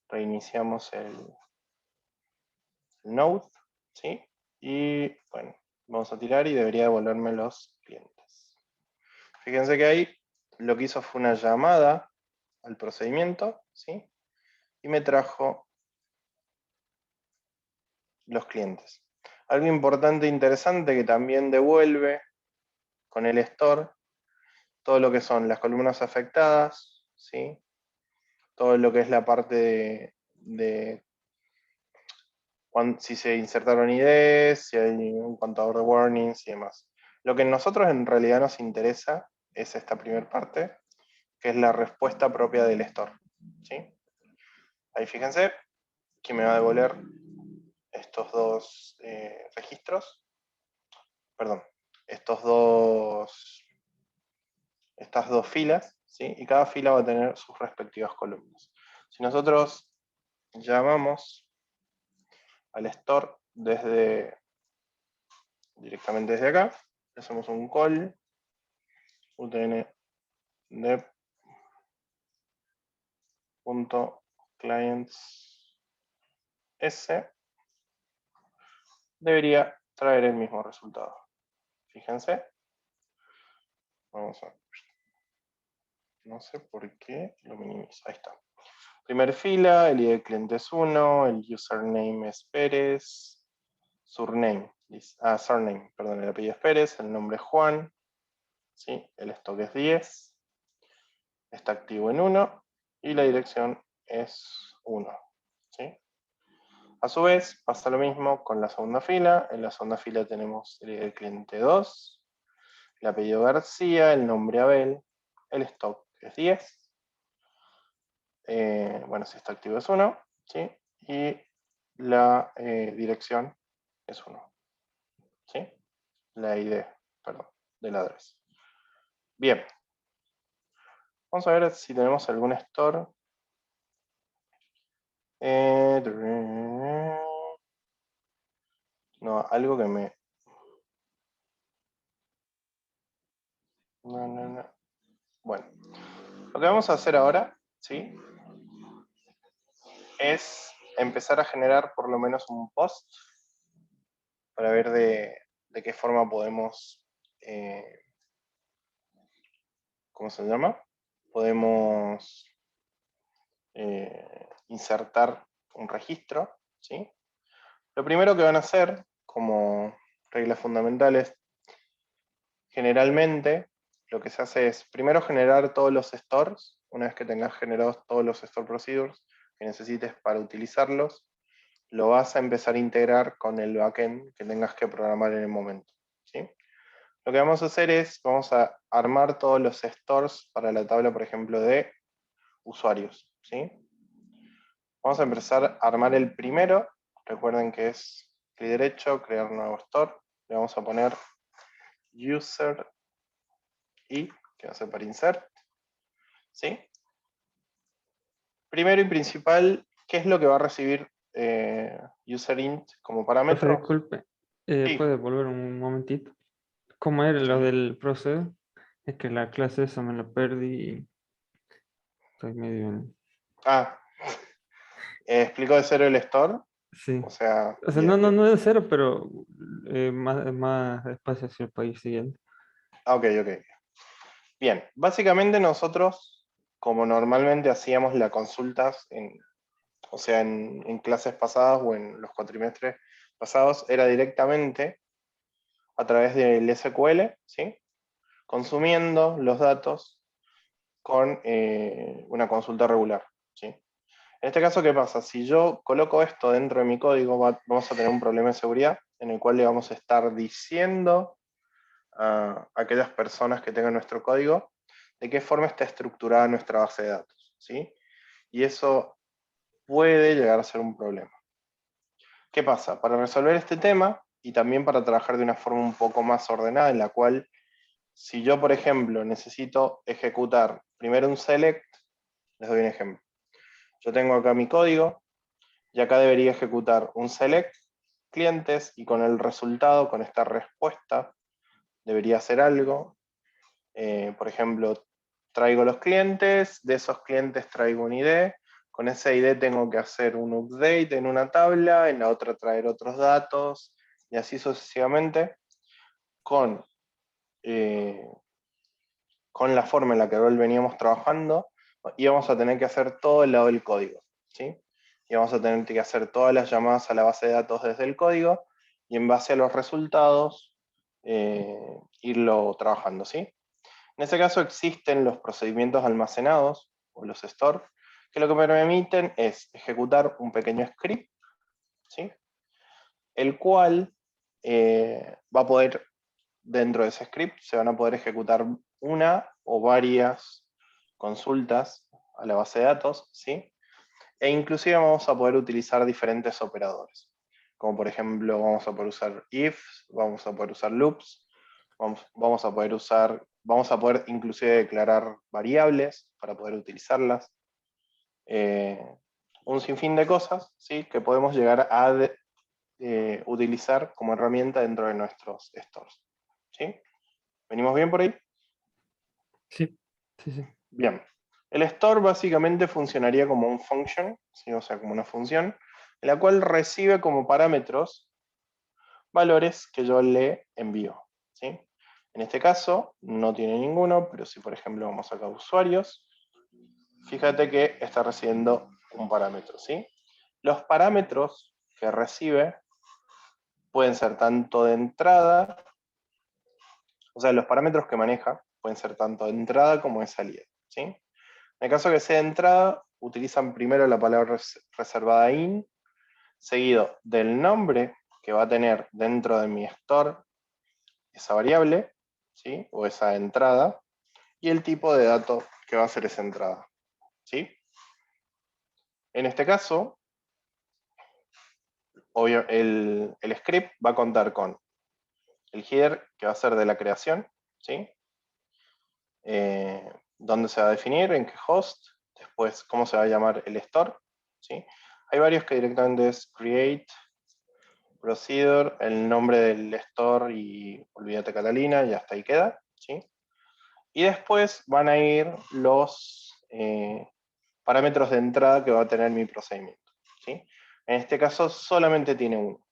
Reiniciamos el node, ¿sí? Y bueno, vamos a tirar y debería devolverme los clientes. Fíjense que ahí lo que hizo fue una llamada al procedimiento, ¿sí? Y me trajo los clientes. Algo importante e interesante que también devuelve con el store todo lo que son las columnas afectadas, ¿sí? Todo lo que es la parte de si se insertaron IDs, si hay un contador de warnings y demás. Lo que a nosotros en realidad nos interesa es esta primera parte, que es la respuesta propia del store, ¿sí? Ahí fíjense que me va a devolver estos dos registros, perdón, estas dos filas, ¿sí? Y cada fila va a tener sus respectivas columnas. Si nosotros llamamos al store directamente desde acá, le hacemos un call utn dep.clients s, debería traer el mismo resultado. Fíjense. Vamos a ver. No sé por qué lo minimizo. Ahí está. Primer fila, el ID del cliente es 1, el username es Pérez, surname, perdón, el apellido es Pérez, el nombre es Juan, ¿sí? El stock es 10, está activo en 1 y la dirección es 1, ¿sí? A su vez, pasa lo mismo con la segunda fila. En la segunda fila tenemos el ID del cliente 2, el apellido García, el nombre Abel, el stock es 10. Bueno, si está activo es 1, ¿sí? Y la dirección es 1, ¿sí? La ID, perdón, del adres. Bien. Vamos a ver si tenemos algún store. No, algo que me... No. Bueno, lo que vamos a hacer ahora, ¿sí? Es empezar a generar por lo menos un post para ver de qué forma podemos, ¿cómo se llama? Podemos insertar un registro, ¿sí? Lo primero que van a hacer, como reglas fundamentales, generalmente lo que se hace es primero generar todos los stores. Una vez que tengas generados todos los store procedures que necesites para utilizarlos, lo vas a empezar a integrar con el backend que tengas que programar en el momento, ¿sí? Lo que vamos a hacer es, vamos a armar todos los stores para la tabla, por ejemplo, de usuarios, ¿sí? Vamos a empezar a armar el primero. Recuerden que es clic derecho, crear nuevo store. Le vamos a poner user y, que va a ser para insert, ¿sí? Primero y principal, ¿qué es lo que va a recibir userInt como Profe, parámetro? disculpe, Sí. ¿puede volver un momentito? ¿Cómo era lo del proceso? Es que la clase esa me la perdí y estoy medio en... Ah, explico de cero el store. Sí. O sea, O sea, bien, bien. no es cero, pero más despacio hacia el país siguiente. Ok. Bien, básicamente nosotros, como normalmente hacíamos las consultas en clases pasadas o en los cuatrimestres pasados, era directamente a través del SQL, ¿sí? Consumiendo los datos con una consulta regular, ¿sí? En este caso, ¿qué pasa? Si yo coloco esto dentro de mi código, vamos a tener un problema de seguridad en el cual le vamos a estar diciendo a aquellas personas que tengan nuestro código de qué forma está estructurada nuestra base de datos, ¿sí? Y eso puede llegar a ser un problema. ¿Qué pasa? Para resolver este tema y también para trabajar de una forma un poco más ordenada, en la cual si yo, por ejemplo, necesito ejecutar primero un select, les doy un ejemplo. Yo tengo acá mi código y acá debería ejecutar un select clientes y con el resultado, con esta respuesta, debería hacer algo. Por ejemplo, traigo los clientes, de esos clientes traigo un ID, con ese ID tengo que hacer un update en una tabla, en la otra traer otros datos, y así sucesivamente, con la forma en la que veníamos trabajando, íbamos a tener que hacer todo el lado del código, ¿sí? Íbamos a tener que hacer todas las llamadas a la base de datos desde el código, y en base a los resultados, irlo trabajando, ¿sí? En ese caso existen los procedimientos almacenados, o los store, que lo que me permiten es ejecutar un pequeño script, ¿sí? El cual va a poder, dentro de ese script, se van a poder ejecutar una o varias consultas a la base de datos, ¿sí? E inclusive vamos a poder utilizar diferentes operadores, como por ejemplo vamos a poder usar ifs, vamos a poder usar loops, vamos a poder inclusive declarar variables para poder utilizarlas. Un sinfín de cosas, ¿sí? Que podemos llegar a utilizar como herramienta dentro de nuestros stores, ¿sí? ¿Venimos bien por ahí? Sí, sí, sí. Bien. El store básicamente funcionaría como un function, ¿sí? O sea, como una función, en la cual recibe como parámetros valores que yo le envío, ¿sí? En este caso no tiene ninguno, pero si por ejemplo vamos acá a usuarios, fíjate que está recibiendo un parámetro, ¿sí? Los parámetros que recibe pueden ser tanto de entrada, o sea, los parámetros que maneja pueden ser tanto de entrada como de salida, ¿sí? En el caso que sea de entrada, utilizan primero la palabra reservada in, seguido del nombre que va a tener dentro de mi store esa variable, ¿sí? O esa entrada, y el tipo de dato que va a ser esa entrada, ¿sí? En este caso, obvio, el script va a contar con el header, que va a ser de la creación, ¿sí? Dónde se va a definir, en qué host, después cómo se va a llamar el store, ¿sí? Hay varios que directamente es create, procedure, el nombre del store y olvídate Catalina, y hasta ahí queda, ¿sí? Y después van a ir los parámetros de entrada que va a tener mi procedimiento, ¿sí? En este caso solamente tiene uno.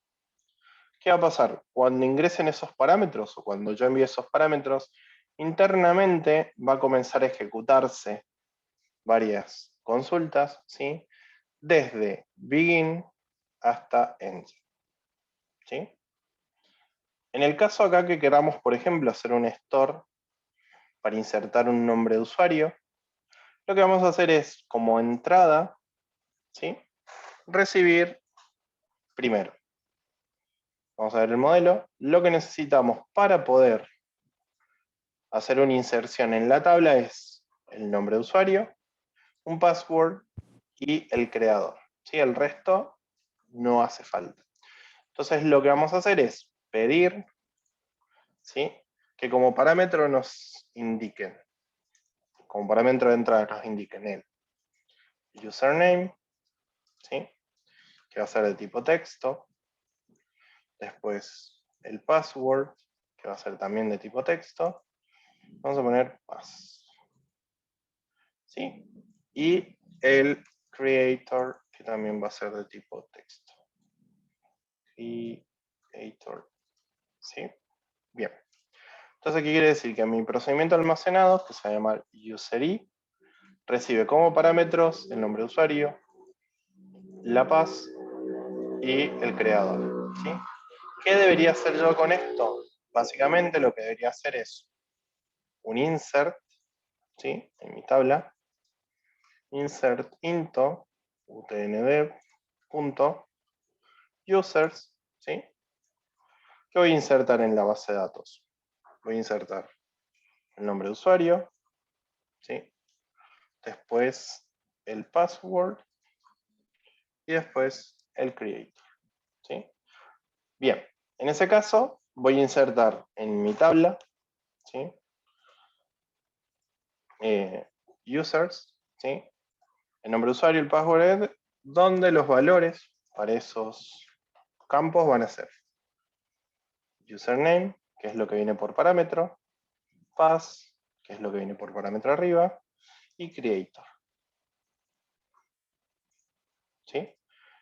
¿Qué va a pasar? Cuando ingresen esos parámetros, o cuando yo envíe esos parámetros, internamente va a comenzar a ejecutarse varias consultas, ¿sí? Desde begin hasta end, ¿sí? En el caso acá que queramos, por ejemplo, hacer un store para insertar un nombre de usuario, lo que vamos a hacer es, como entrada, ¿sí? Recibir primero. Vamos a ver el modelo. Lo que necesitamos para poder hacer una inserción en la tabla es el nombre de usuario, un password y el creador, ¿sí? El resto no hace falta. Entonces lo que vamos a hacer es pedir, ¿sí? Que como parámetro nos indiquen, como parámetro de entrada nos indiquen el username, ¿sí? Que va a ser de tipo texto, después el password, que va a ser también de tipo texto, vamos a poner pass, ¿sí? Y el creator, que también va a ser de tipo texto. Creator, ¿sí? Bien. Entonces, ¿qué quiere decir? Que mi procedimiento almacenado, que se va a llamar user_i, recibe como parámetros el nombre de usuario, la pass y el creador, ¿sí? ¿Qué debería hacer yo con esto? Básicamente lo que debería hacer es un insert, ¿sí? En mi tabla, insert into utnd.users, ¿sí? ¿Qué voy a insertar en la base de datos? Voy a insertar el nombre de usuario, ¿sí? Después el password y después el creator, ¿sí? Bien, en ese caso voy a insertar en mi tabla, ¿sí? Users, ¿sí? El nombre de usuario, el password, donde los valores para esos campos van a ser username, que es lo que viene por parámetro, pass, que es lo que viene por parámetro arriba, y creator. ¿Sí?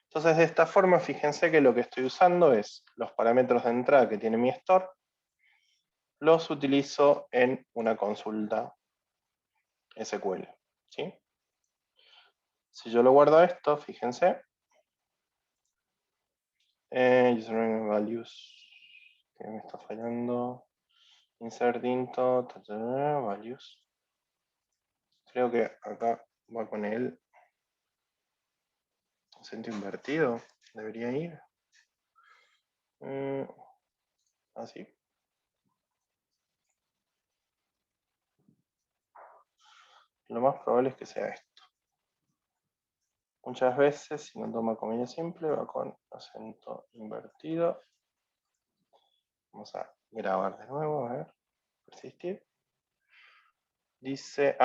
Entonces, de esta forma, fíjense que lo que estoy usando es los parámetros de entrada que tiene mi store, los utilizo en una consulta SQL. ¿Sí? Si yo lo guardo a esto, fíjense, username values, que me está fallando, insert into, values. Creo que acá va con el acento invertido, debería ir. Así. Lo más probable es que sea esto. Muchas veces, si no toma comilla simple, va con acento invertido. Vamos a grabar de nuevo, a ver, persistir. Dice,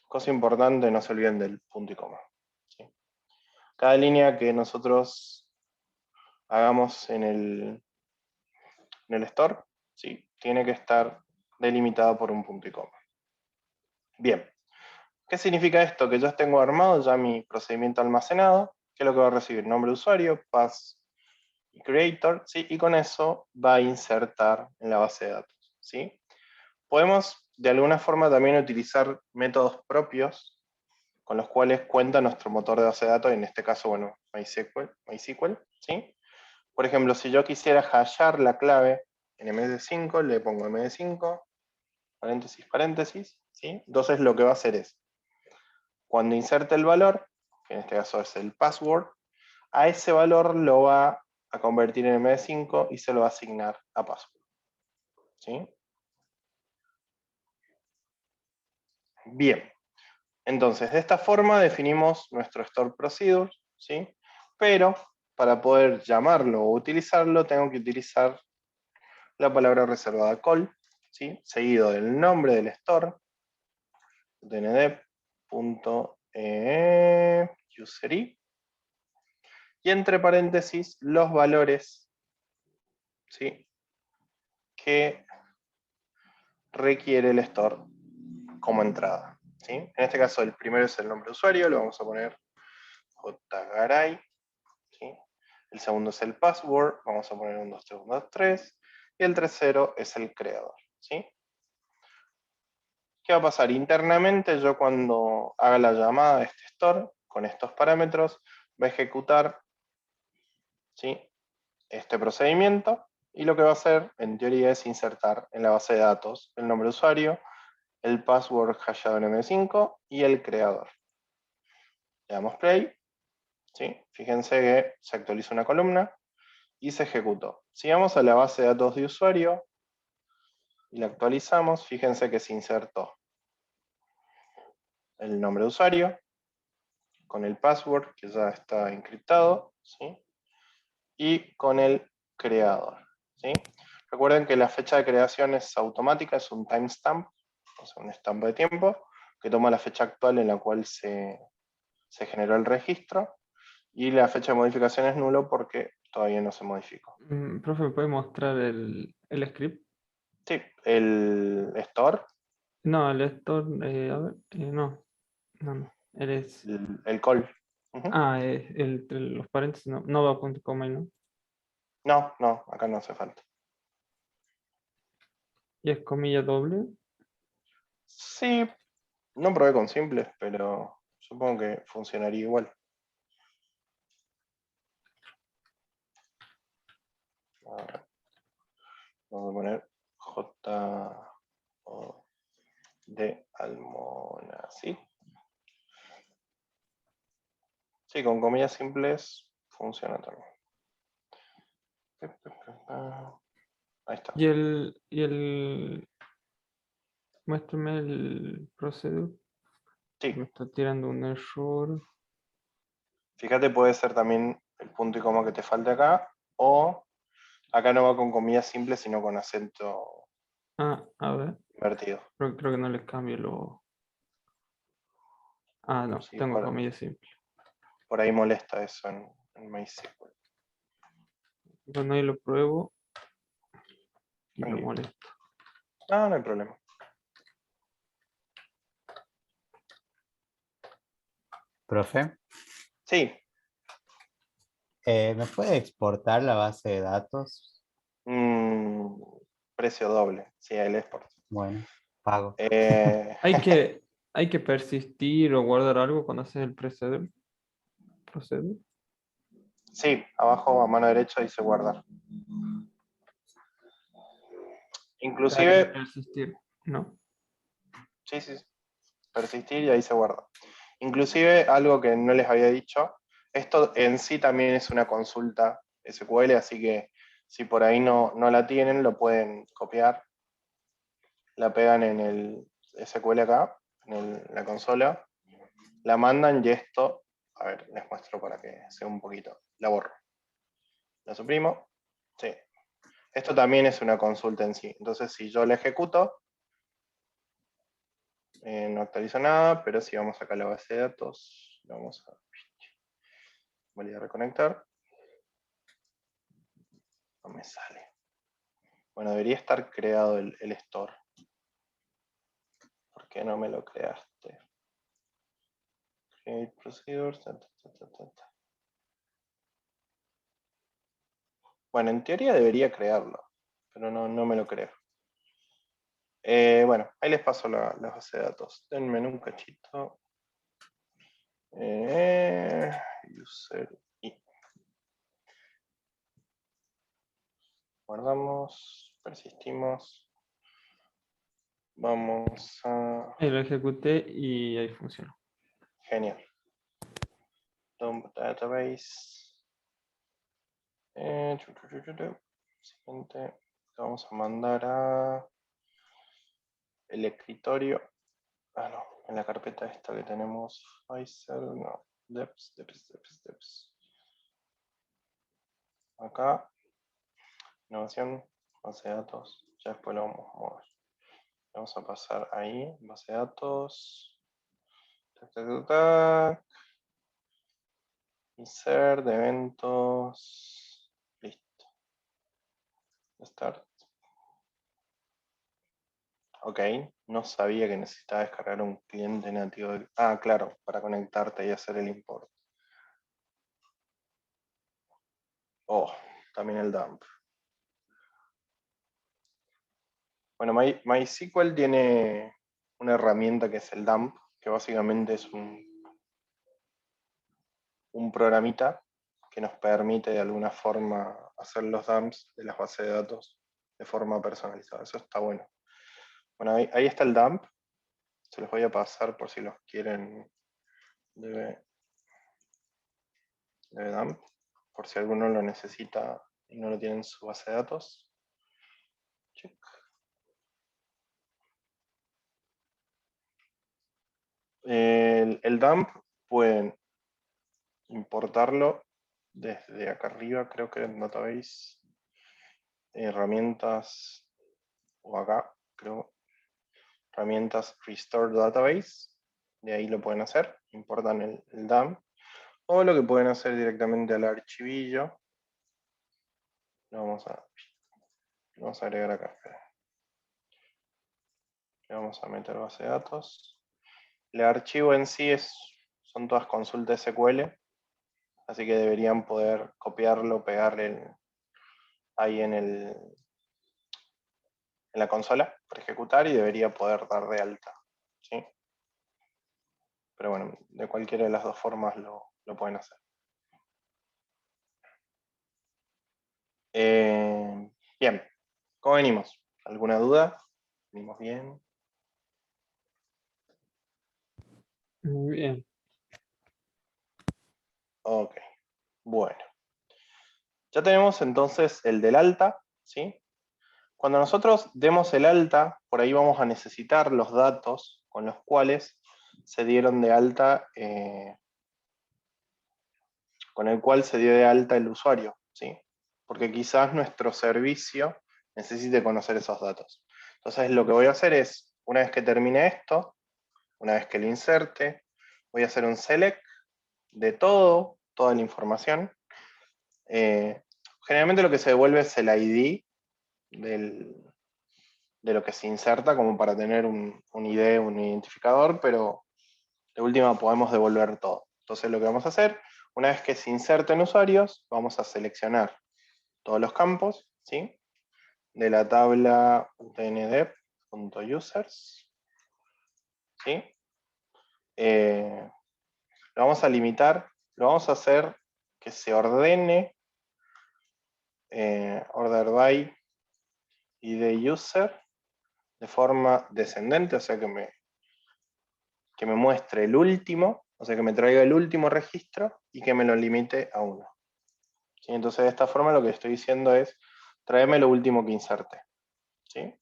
cosa importante, no se olviden del punto y coma. ¿Sí? Cada línea que nosotros hagamos en el store, ¿sí? Tiene que estar delimitada por un punto y coma. Bien. ¿Qué significa esto? Que yo tengo armado ya mi procedimiento almacenado, que es lo que va a recibir nombre de usuario, pass y creator, ¿sí? Y con eso va a insertar en la base de datos, ¿sí? Podemos de alguna forma también utilizar métodos propios con los cuales cuenta nuestro motor de base de datos, en este caso, bueno, MySQL, ¿sí? Por ejemplo, si yo quisiera hashear la clave en MD5, le pongo MD5, paréntesis, paréntesis, ¿sí? Entonces lo que va a hacer es, cuando inserte el valor, que en este caso es el password, a ese valor lo va a convertir en MD5 y se lo va a asignar a password. ¿Sí? Bien. Entonces, de esta forma definimos nuestro store procedure, ¿sí? Pero para poder llamarlo o utilizarlo, tengo que utilizar la palabra reservada call, ¿sí? Seguido del nombre del store, dnd.usery, y entre paréntesis los valores, ¿sí? Que requiere el store como entrada, ¿sí? En este caso el primero es el nombre de usuario, lo vamos a poner jgaray, ¿sí? El segundo es el password, vamos a poner 123, y el tercero es el creador, ¿sí? ¿Qué va a pasar? Internamente yo cuando haga la llamada de este store con estos parámetros va a ejecutar, ¿sí? Este procedimiento, y lo que va a hacer en teoría es insertar en la base de datos el nombre de usuario, el password hashado en M5 y el creador. Le damos play, ¿sí? Fíjense que se actualiza una columna y se ejecutó. Si vamos a la base de datos de usuario y la actualizamos, fíjense que se insertó el nombre de usuario con el password que ya está encriptado, ¿sí? Y con el creador, ¿sí? Recuerden que la fecha de creación es automática, es un timestamp, o sea, un estampa de tiempo, que toma la fecha actual en la cual se generó el registro, y la fecha de modificación es nulo porque todavía no se modificó. Profe, ¿me puede mostrar el script? Sí, el store, No, el store, a ver, no. Eres. el call. Ujú. Entre los paréntesis no va a punto y coma, ¿no? No, acá no hace falta. Y es comilla doble. Sí, no probé con simples, pero supongo que funcionaría igual. A ver, vamos a poner J o de Almona, ¿sí? Sí, con comillas simples funciona también. Ahí está. Muéstrame el procedure. Sí, Me está tirando un error. fíjate, puede ser también el punto y coma que te falte acá, o acá no va con comillas simples, sino con acento A ver. invertido. Creo que no les cambio lo. No, Sí, tengo comilla simple. por ahí molesta eso en MySQL. Bueno, ahí lo pruebo y lo Tranquilo. molesto. No hay problema. Profe, Sí, ¿me puede exportar la base de datos? mm, precio doble, sí, el export. Bueno, pago. Eh, Hay que persistir o guardar algo cuando haces el proceder. sí, abajo a mano derecha dice guardar. Hay que Inclusive, persistir, ¿no? sí, sí, sí, persistir y ahí se guarda. Inclusive algo que no les había dicho, esto en sí también es una consulta SQL, así que si por ahí no la tienen, lo pueden copiar, la pegan en el SQL acá, en la consola, la mandan y esto, a ver, les muestro para que sea un poquito, la borro. La suprimo, sí. Esto también es una consulta en sí. Entonces, si yo la ejecuto, no actualizo nada, pero si vamos acá a la base de datos, vamos a validar reconectar. No me sale. Bueno, debería estar creado el store. ¿Por qué no me lo creaste? Create procedures. Bueno, en teoría debería crearlo, pero no me lo creo. Bueno, ahí les paso la base de datos. Denme un cachito. User y guardamos, persistimos. Vamos a... Ahí lo ejecuté y ahí funcionó. Genial. Dump database. Siguiente. Vamos a mandar a el escritorio. Ah, no, en la carpeta esta que tenemos. Pfizer, no. Deps. Acá. Innovación, base de datos. Ya después lo vamos a mover. Vamos a pasar ahí, base de datos. Tac. Insert, eventos. Listo. Start. Ok, no sabía que necesitaba descargar un cliente nativo. Ah, claro, para conectarte y hacer el import. Oh, también el dump. Bueno, MySQL tiene una herramienta que es el dump, que básicamente es un programita que nos permite de alguna forma hacer los dumps de las bases de datos de forma personalizada. Eso está bueno. Bueno, ahí está el dump. Se los voy a pasar por si los quieren. Debe dump, por si alguno lo necesita y no lo tiene en su base de datos. Check. El dump pueden importarlo desde acá arriba, creo que en database, herramientas, o acá, creo, herramientas restore database, de ahí lo pueden hacer, importan el dump, o lo que pueden hacer directamente al archivillo, lo vamos a agregar acá, le vamos a meter base de datos. El archivo en sí son todas consultas SQL, así que deberían poder copiarlo, pegarle ahí en la consola para ejecutar y debería poder dar de alta. ¿Sí? Pero bueno, de cualquiera de las dos formas lo pueden hacer. Bien, ¿cómo venimos? ¿Alguna duda? ¿Venimos bien? Muy bien. Ok, bueno. Ya tenemos entonces el del alta, ¿sí? Cuando nosotros demos el alta, por ahí vamos a necesitar los datos con los cuales se dieron de alta, con el cual se dio de alta el usuario, ¿sí? Porque quizás nuestro servicio necesite conocer esos datos. Entonces lo que voy a hacer es, una vez que termine esto, una vez que lo inserte, voy a hacer un select de toda la información. Generalmente lo que se devuelve es el ID de lo que se inserta, como para tener un ID, un identificador, pero de última podemos devolver todo. Entonces lo que vamos a hacer, una vez que se inserten usuarios, vamos a seleccionar todos los campos, ¿sí? De la tabla utndep.users, ¿sí? Lo vamos a limitar, lo vamos a hacer que se ordene order by id user de forma descendente, o sea que me muestre el último, o sea que me traiga el último registro y que me lo limite a 1. ¿Sí? Entonces de esta forma lo que estoy diciendo es, tráeme lo último que inserte. ¿Sí?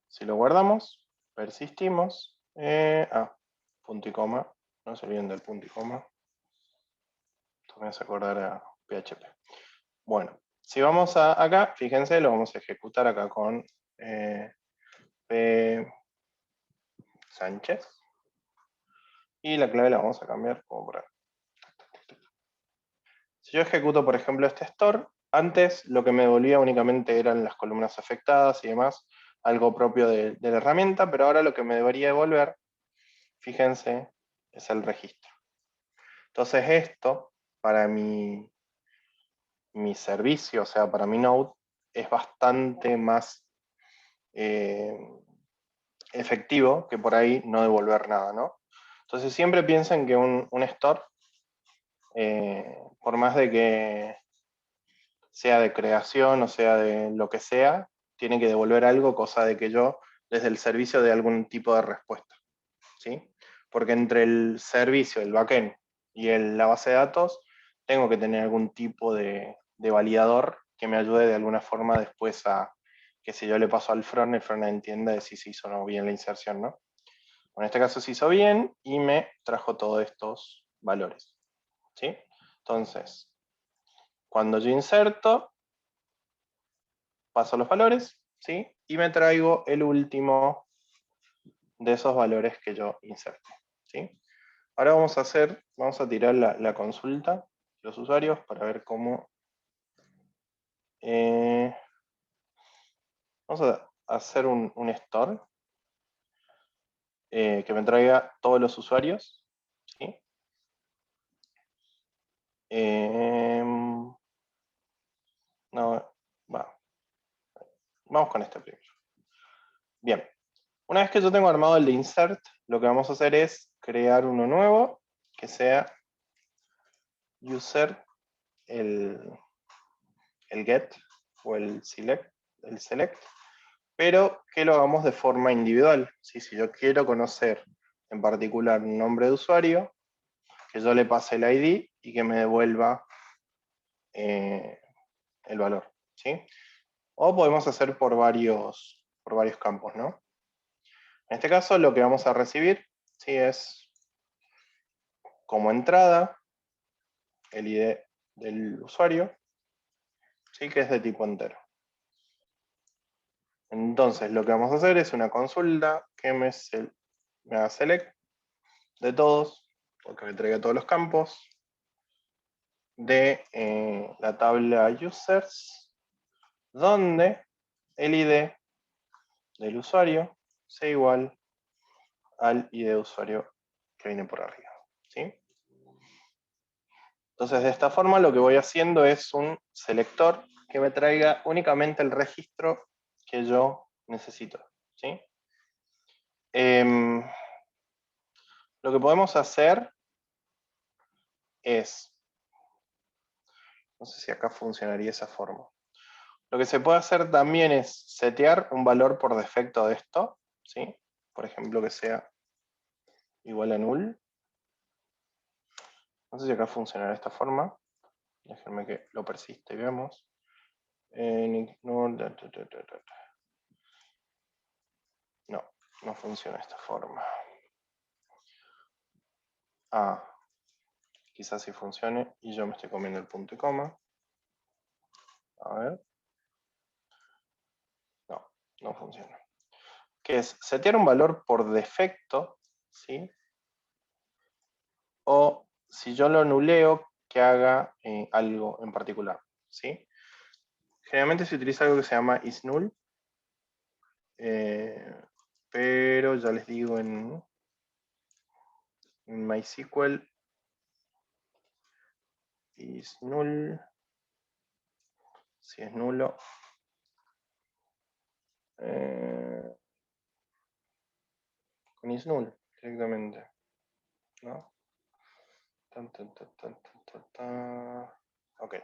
Si lo guardamos, persistimos, punto y coma, no se olviden del punto y coma. Esto me hace acordar a PHP. Bueno, si vamos acá, fíjense, lo vamos a ejecutar acá con P. Sánchez. Y la clave la vamos a cambiar como por acá. Si yo ejecuto, por ejemplo, este store, antes lo que me devolvía únicamente eran las columnas afectadas y demás, algo propio de la herramienta, pero ahora lo que me debería devolver, fíjense, es el registro. Entonces esto, para mi servicio, o sea, para mi node, es bastante más efectivo que por ahí no devolver nada, ¿no? Entonces siempre piensen que un store, por más de que sea de creación o sea de lo que sea, tiene que devolver algo, cosa de que yo desde el servicio dé algún tipo de respuesta, ¿sí? Porque entre el servicio, el backend y la base de datos, tengo que tener algún tipo de validador que me ayude de alguna forma después a que si yo le paso al front, el front entienda de si se hizo o no bien la inserción, ¿no? En este caso se hizo bien y me trajo todos estos valores, ¿sí? Entonces, cuando yo inserto, paso los valores, ¿sí? Y me traigo el último de esos valores que yo inserté, ¿sí? Ahora vamos a tirar la consulta de los usuarios para ver cómo... vamos a hacer un store que me traiga todos los usuarios, ¿sí? No, vamos con este primero. Bien, una vez que yo tengo armado el de insert, lo que vamos a hacer es crear uno nuevo que sea user el get o el select, pero que lo hagamos de forma individual. ¿Sí? Si yo quiero conocer en particular un nombre de usuario, que yo le pase el ID y que me devuelva el valor. ¿Sí? O podemos hacer por varios campos, ¿no? En este caso lo que vamos a recibir, ¿sí? Es como entrada el ID del usuario, ¿sí? Que es de tipo entero. Entonces lo que vamos a hacer es una consulta que me haga select de todos, o que me traiga todos los campos de la tabla users, donde el ID del usuario sea igual al ID de usuario que viene por arriba, ¿sí? Entonces de esta forma lo que voy haciendo es un selector que me traiga únicamente el registro que yo necesito, ¿sí? Lo que podemos hacer es, no sé si acá funcionaría esa forma. Lo que se puede hacer también es setear un valor por defecto de esto, ¿sí? Por ejemplo, que sea igual a null. No sé si acá funcionará de esta forma. Déjenme que lo persiste y veamos. No, no funciona de esta forma. Quizás sí funcione y yo me estoy comiendo el punto y coma. A ver. No, no funciona. Que es setear un valor por defecto, ¿sí? O si yo lo nuleo, que haga algo en particular, ¿sí? Generalmente se utiliza algo que se llama isNull, pero ya les digo en MySQL is null. Si es nulo, con is null directamente, ¿no? Ok.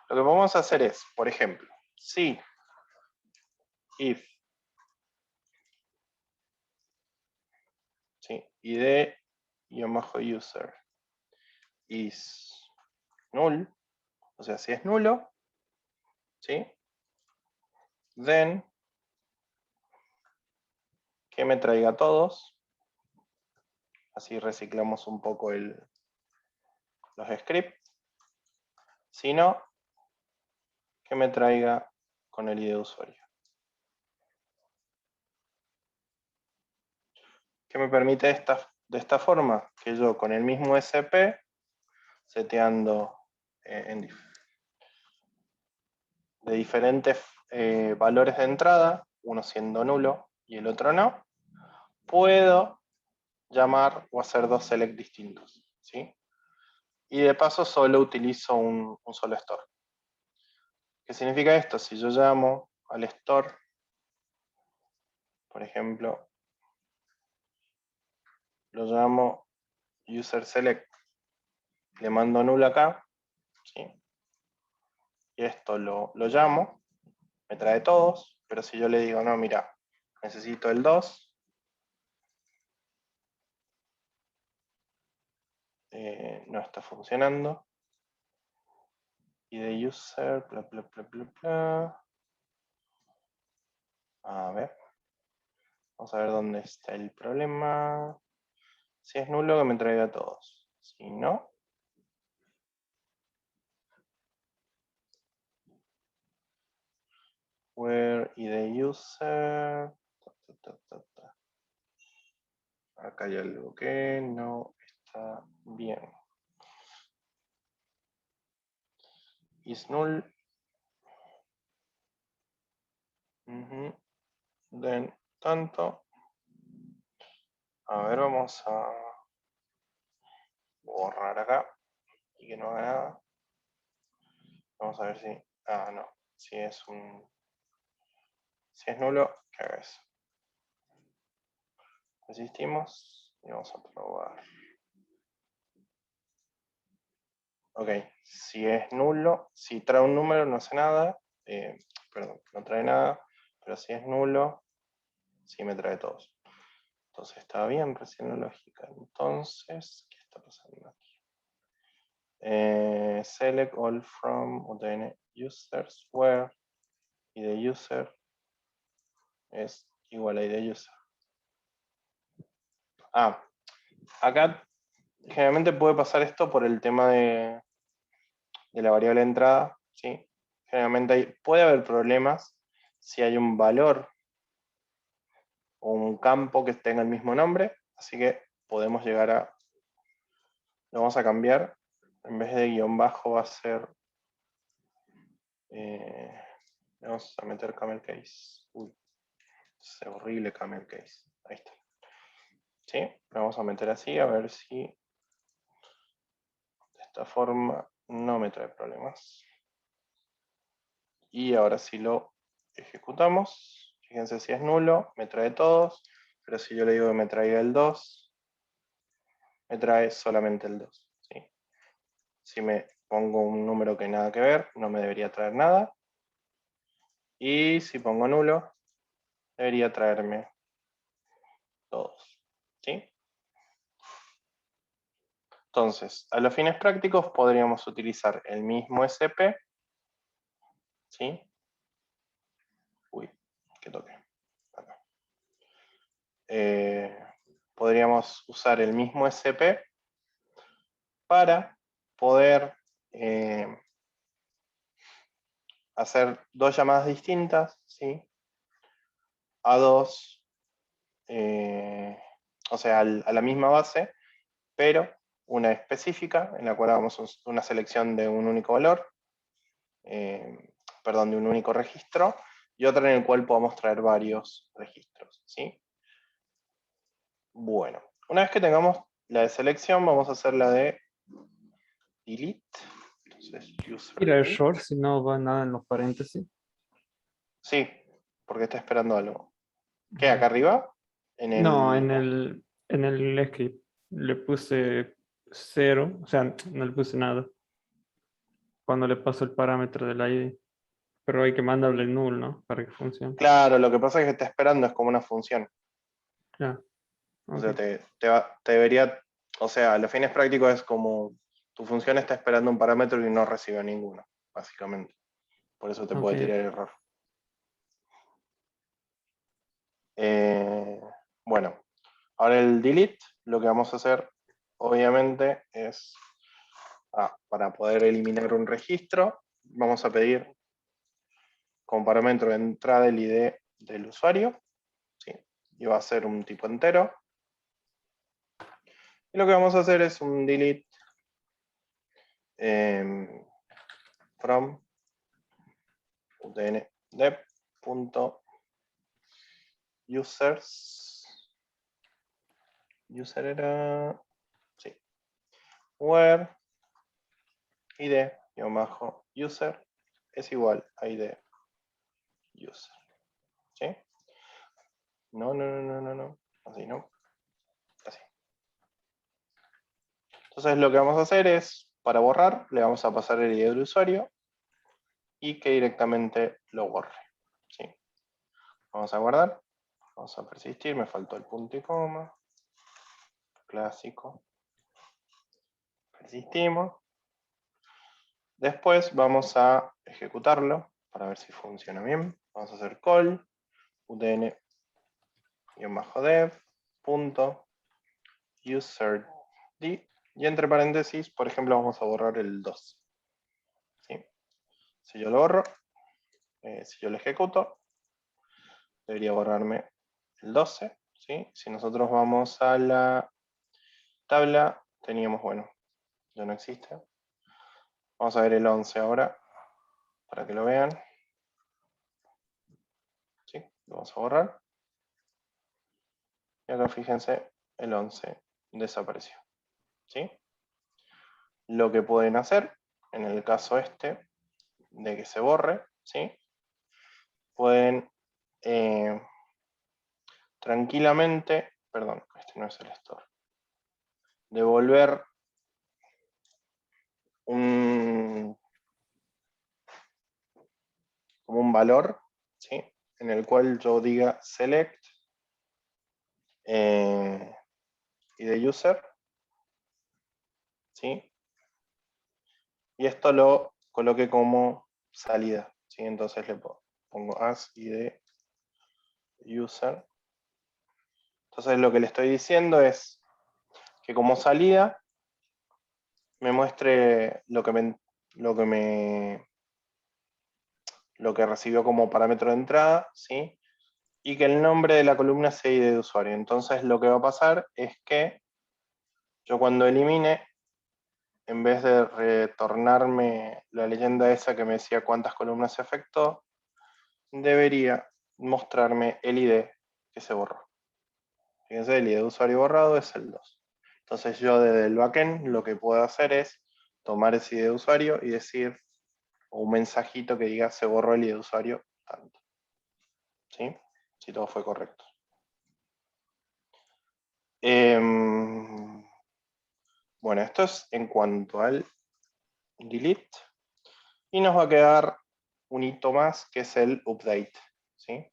Lo que vamos a hacer es, por ejemplo, si if id-user is null, o sea, si es nulo, ¿sí? Then, que me traiga todos. Así reciclamos un poco los scripts. Si no, que me traiga con el ID de usuario. ¿Qué me permite de esta forma? Que yo con el mismo SP, seteando en de diferentes valores de entrada, uno siendo nulo y el otro no, puedo llamar o hacer dos select distintos, ¿sí? Y de paso solo utilizo un solo store. ¿Qué significa esto? Si yo llamo al store, por ejemplo, lo llamo user select, le mando null acá, ¿sí? Y esto lo llamo, me trae todos, pero si yo le digo, no, mira, necesito el 2, no está funcionando. Y de user, bla, bla, bla, bla, bla. A ver. Vamos a ver dónde está el problema. Si es nulo, que me traiga a todos. Si no, where id user. Acá hay algo que no está bien. Is null. Then tanto. A ver, vamos a borrar acá y que no haga nada. Vamos a ver si. Ah, no. Si es nulo, que haga eso. Resistimos y vamos a probar. Ok, si es nulo, si trae un número no hace nada, perdón, no trae nada, pero si es nulo, sí me trae todos. Entonces está bien recién la lógica. Entonces, ¿qué está pasando aquí? Select all from OTN users where id user es igual a id user. Ah, acá generalmente puede pasar esto por el tema de la variable entrada, ¿sí? Generalmente puede haber problemas si hay un valor o un campo que tenga el mismo nombre, así que podemos llegar a, lo vamos a cambiar, en vez de guión bajo va a ser, vamos a meter camel case, uy, es horrible camel case, ahí está, ¿sí? Lo vamos a meter así, a ver si de esta forma no me trae problemas. Y ahora si lo ejecutamos, fíjense si es nulo, me trae todos, pero si yo le digo que me traiga el 2, me trae solamente el 2. ¿Sí? Si me pongo un número que nada que ver, no me debería traer nada. Y si pongo nulo, debería traerme todos. ¿Sí? Entonces, a los fines prácticos podríamos utilizar el mismo SP. ¿Sí? Uy, que toque. Acá. Podríamos usar el mismo SP para poder hacer dos llamadas distintas, ¿sí? A dos, o sea, a la misma base, pero una específica, en la cual hagamos una selección de un único valor, perdón, de un único registro, y otra en el cual podamos traer varios registros, ¿sí? Bueno, una vez que tengamos la de selección vamos a hacer la de delete. Entonces, user Ir a delete. error si no va nada en los paréntesis. Sí, porque está esperando algo. ¿Qué? ¿Acá arriba? No, en el script le puse 0, o sea, no le puse nada. Cuando le paso el parámetro del ID. Pero hay que mandarle null, ¿no? Para que funcione. Claro, lo que pasa es que está esperando es como una función. Ya. O sea, Ok. te debería, o sea, a los fines prácticos es como tu función está esperando un parámetro y no recibe ninguno, básicamente. Por eso te puede Ok. tirar error. Bueno, ahora el delete, lo que vamos a hacer, obviamente, es para poder eliminar un registro, vamos a pedir como parámetro de entrada el ID del usuario, ¿sí? Y va a ser un tipo entero. Y lo que vamos a hacer es un delete from utn.dev.users. User era, sí, where id-user es igual a id user. ¿Sí? No, así no. Así. Entonces lo que vamos a hacer es, para borrar, le vamos a pasar el ID del usuario y que directamente lo borre. ¿Sí? Vamos a guardar, vamos a persistir, me faltó el punto y coma. Clásico. Persistimos. Después vamos a ejecutarlo para ver si funciona bien. Vamos a hacer call utn-dev.userd y entre paréntesis, por ejemplo, vamos a borrar el 2. ¿Sí? Si yo lo borro, si yo lo ejecuto, debería borrarme el 12. ¿Sí? Si nosotros vamos a la tabla, teníamos, bueno, ya no existe. Vamos a ver el 11 ahora, para que lo vean. ¿Sí? Lo vamos a borrar. Y acá fíjense, el 11 desapareció. ¿Sí? Lo que pueden hacer, en el caso este, de que se borre, ¿sí? Pueden tranquilamente, perdón, este no es el store, devolver como un valor, ¿sí? En el cual yo diga select y de user, ¿sí? Y esto lo coloque como salida, ¿sí? Entonces le pongo as y de user. Entonces lo que le estoy diciendo es que como salida me muestre lo que recibió como parámetro de entrada, ¿sí? Y que el nombre de la columna sea ID de usuario. Entonces lo que va a pasar es que yo cuando elimine, en vez de retornarme la leyenda esa que me decía cuántas columnas se afectó, debería mostrarme el ID que se borró. Fíjense, el ID de usuario borrado es el 2. Entonces yo desde el backend lo que puedo hacer es tomar ese ID de usuario y decir, o un mensajito que diga se borró el ID de usuario tanto. ¿Sí? Si todo fue correcto. Bueno, esto es en cuanto al delete. Y nos va a quedar un hito más que es el update. ¿Sí?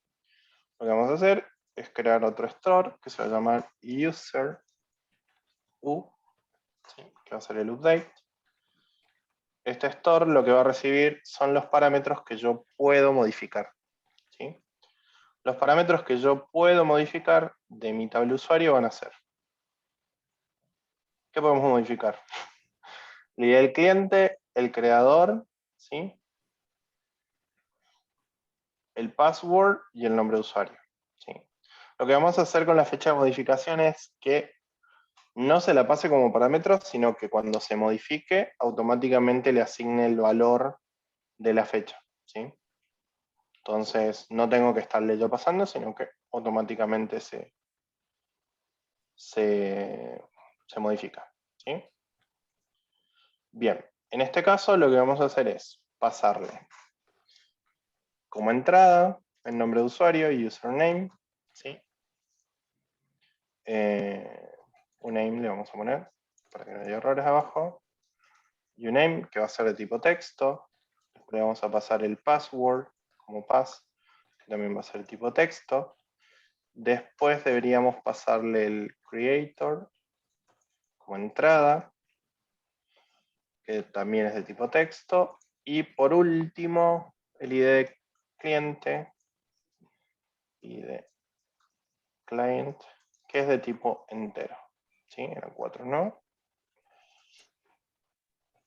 Lo que vamos a hacer es crear otro store que se va a llamar user u, ¿sí? Que va a ser el update. Este store lo que va a recibir son los parámetros que yo puedo modificar. ¿Sí? Los parámetros que yo puedo modificar de mi tabla usuario van a ser. ¿Qué podemos modificar? La ID del cliente, el creador, ¿sí? El password y el nombre de usuario. ¿Sí? Lo que vamos a hacer con la fecha de modificación es que no se la pase como parámetro, sino que cuando se modifique, automáticamente le asigne el valor de la fecha. ¿Sí? Entonces, no tengo que estarle yo pasando, sino que automáticamente se se modifica. ¿Sí? Bien, en este caso lo que vamos a hacer es pasarle como entrada el nombre de usuario y username. ¿Sí? Un name le vamos a poner para que no haya errores abajo. Y un name que va a ser de tipo texto. Le vamos a pasar el password como pass, que también va a ser de tipo texto. Después deberíamos pasarle el creator como entrada, que también es de tipo texto. Y por último, el ID de cliente, ID client, que es de tipo entero. ¿Sí? Eran 4, ¿no?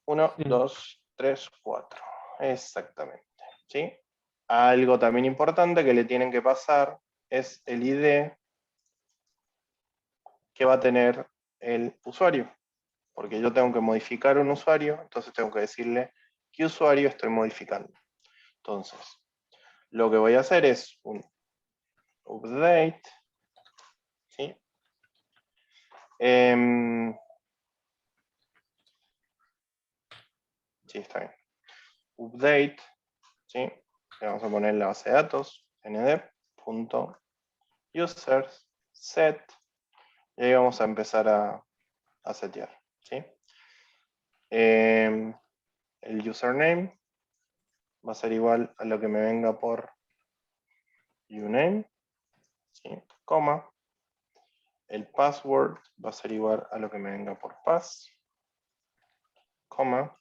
1, Sí. 2, 3, 4. Exactamente. ¿Sí? Algo también importante que le tienen que pasar es el ID que va a tener el usuario. Porque yo tengo que modificar un usuario, entonces tengo que decirle qué usuario estoy modificando. Entonces, lo que voy a hacer es un update. ¿Sí? Sí, está bien. Update. ¿Sí? Le vamos a poner la base de datos, nd.users set. Y ahí vamos a empezar a setear. ¿Sí? El username va a ser igual a lo que me venga por uname, ¿sí? Coma. El password va a ser igual a lo que me venga por pass, coma.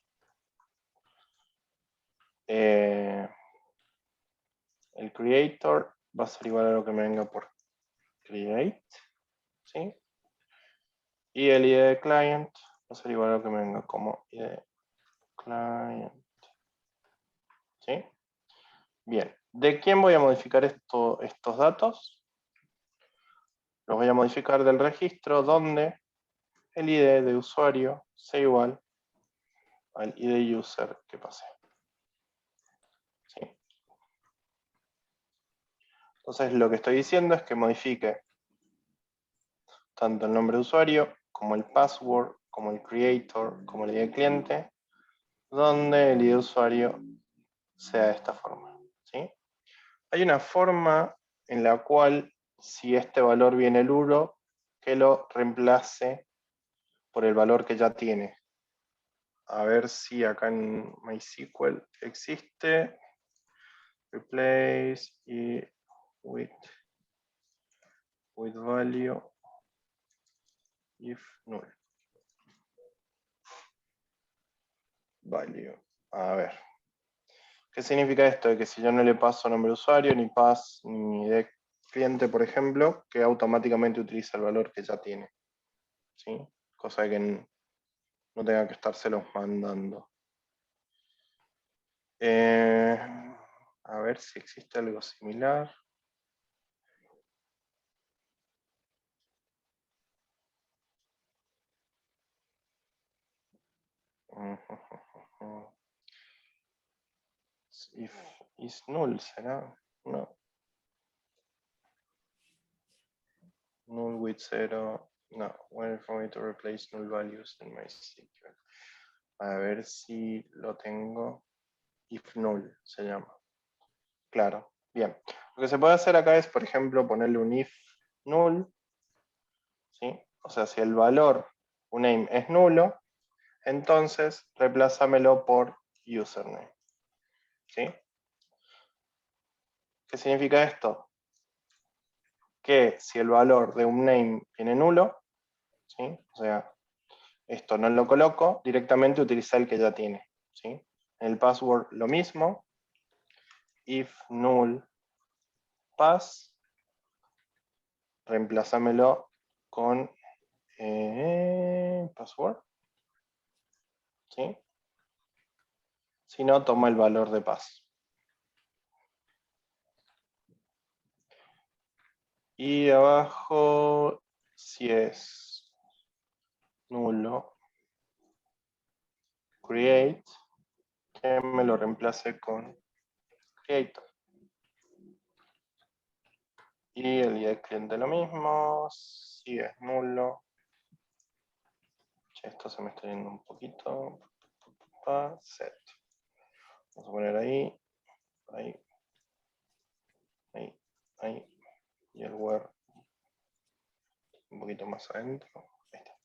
El creator va a ser igual a lo que me venga por create, ¿sí? Y el ID de client va a ser igual a lo que me venga como ID client, ¿sí? Bien, ¿de quién voy a modificar estos datos? Los voy a modificar del registro donde el ID de usuario sea igual al ID user que pasé. ¿Sí? Entonces lo que estoy diciendo es que modifique tanto el nombre de usuario como el password, como el creator, como el ID de cliente, donde el ID de usuario sea de esta forma. ¿Sí? Hay una forma en la cual si este valor viene el 1, que lo reemplace por el valor que ya tiene. A ver si acá en MySQL existe. Replace y with value if null. Value. A ver. ¿Qué significa esto? De que si yo no le paso nombre de usuario, ni pass, ni de cliente, por ejemplo, que automáticamente utiliza el valor que ya tiene. ¿Sí? Cosa de que no tenga que estárselos mandando. A ver si existe algo similar. If is null, ¿será? No. Null with 0. No. When for me to replace null values in MySQL. A ver si lo tengo. If null se llama. Claro. Bien. Lo que se puede hacer acá es, por ejemplo, ponerle un if null. ¿Sí? O sea, si el valor uname es nulo, entonces reemplázamelo por username. ¿Sí? ¿Qué significa esto? Que si el valor de un name viene nulo, ¿sí? O sea, esto no lo coloco, directamente utiliza el que ya tiene. ¿Sí? En el password lo mismo. If null pass, reemplázamelo con password. ¿Sí? Si no, toma el valor de pass. Y abajo, si es nulo, create, que me lo reemplace con creator. Y el ID del cliente lo mismo, si es nulo, Esto se me está yendo un poquito. Set. Vamos a poner ahí, ahí, ahí, ahí. Y el where un poquito más adentro. Ahí está.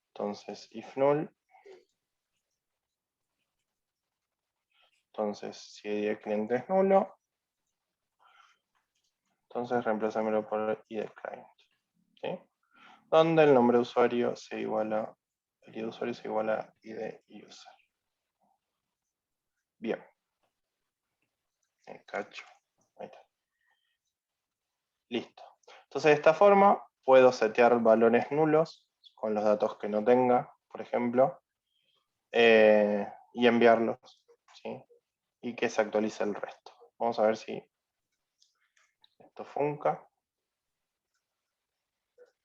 Entonces, if null. Entonces, si ID del cliente es nulo, entonces reemplázamelo por ID del client. ¿Sí? Donde el nombre de usuario se iguala, el ID de usuario se iguala a ID user. Bien. Cacho. Ahí está. Listo. Entonces, de esta forma, puedo setear valores nulos con los datos que no tenga, por ejemplo, y enviarlos, ¿sí? Y que se actualice el resto. Vamos a ver si esto funca.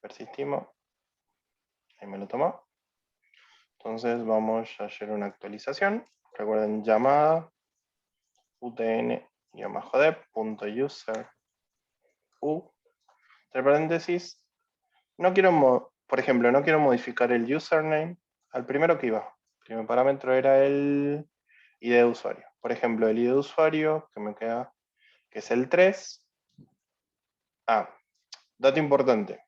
Persistimos. Ahí me lo tomó. Entonces vamos a hacer una actualización. Recuerden, llamada utn-dep.user u, entre paréntesis, no quiero, por ejemplo, no quiero modificar el username al primero que iba. El primer parámetro era el ID de usuario. Por ejemplo, el ID de usuario, que me queda, que es el 3. Ah, dato importante.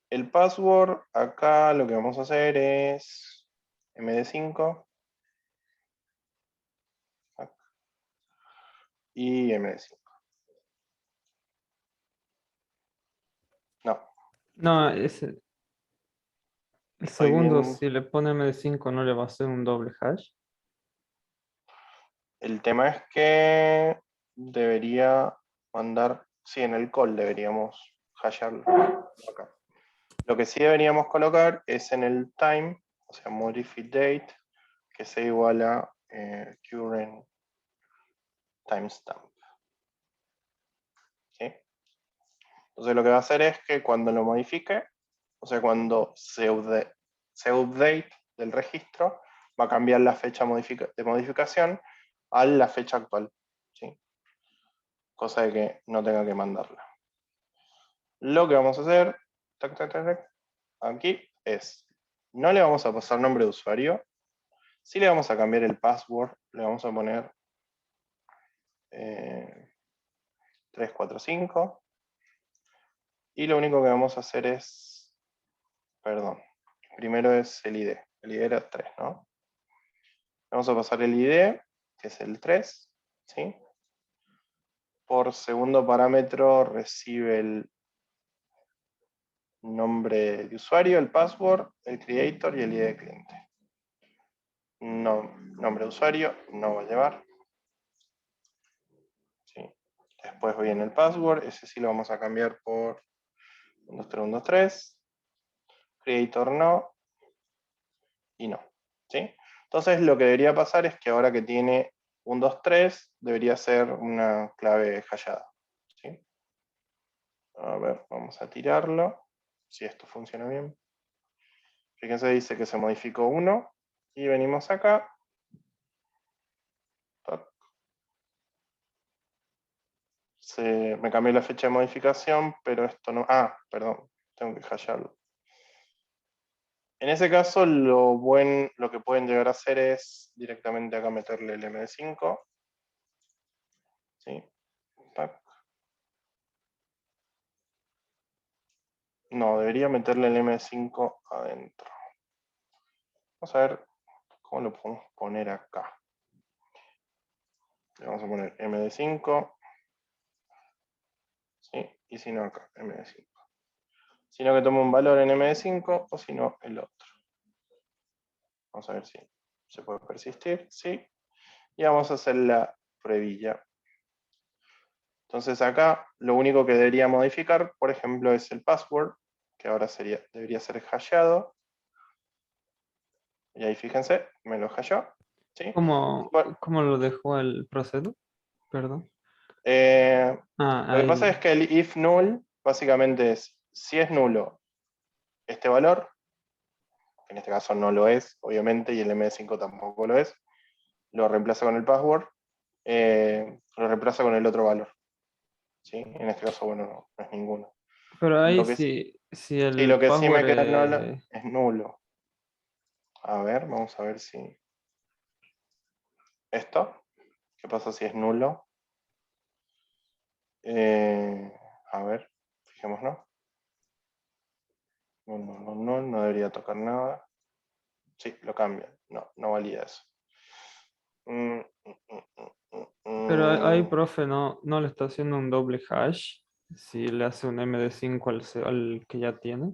El password, acá lo que vamos a hacer es md5 y md5. No, No, el estoy segundo, bien. si le pone MD5, no le va a hacer un doble hash. El tema es que debería mandar, sí, en el call deberíamos hashearlo acá. Lo que sí deberíamos colocar es en el time, o sea, modify date, que sea igual a current timestamp. ¿Sí? Entonces lo que va a hacer es que cuando lo modifique, o sea, cuando se update del registro, va a cambiar la fecha de modificación a la fecha actual. ¿Sí? Cosa de que no tenga que mandarla. Lo que vamos a hacer aquí es, no le vamos a pasar nombre de usuario, sí le vamos a cambiar el password, le vamos a poner 345, y lo único que vamos a hacer es, perdón, primero es el ID era 3, ¿no? Vamos a pasar el ID, que es el 3, ¿sí? Por segundo parámetro recibe el nombre de usuario, el password, el creator y el ID de cliente. No, nombre de usuario no va a llevar. ¿Sí? Después viene el password, ese sí lo vamos a cambiar por 123, creator no, y no. ¿Sí? Entonces lo que debería pasar es que ahora que tiene 123, debería ser una clave hashada. ¿Sí? A ver, vamos a tirarlo, si esto funciona bien. Fíjense, dice que se modificó 1, y venimos acá. Me cambió la fecha de modificación, pero esto no... Ah, perdón, tengo que hashearlo. En ese caso, lo que pueden llegar a hacer es directamente acá meterle el MD5. ¿Sí? No, debería meterle el MD5 adentro. Vamos a ver cómo lo podemos poner acá. Le vamos a poner MD5. ¿Sí? Y si no, acá, MD5. Si no, que tome un valor en MD5, o si no, el otro. Vamos a ver si se puede persistir. Sí. Y vamos a hacer la pruebilla. Entonces acá lo único que debería modificar, por ejemplo, es el password, que ahora debería ser hasheado. Y ahí fíjense, me lo hasheó. ¿Sí? ¿Cómo, Bueno, cómo lo dejó el proceso? Perdón. lo que pasa es que el if null básicamente es, si es nulo este valor, que en este caso no lo es, obviamente, y el MD5 tampoco lo es, lo reemplaza con el password, lo reemplaza con el otro valor. ¿Sí? En este caso, bueno, no es ninguno. Pero ahí Lo que, si sí, lo el que sí me password queda nulo es nulo. A ver, vamos a ver si... ¿Esto? ¿Qué pasa si es nulo? A ver, fijémonos. No debería tocar nada. Sí, lo cambia. No, no valida eso. pero ahí, profe, no le está haciendo un doble hash si le hace un MD5 al que ya tiene.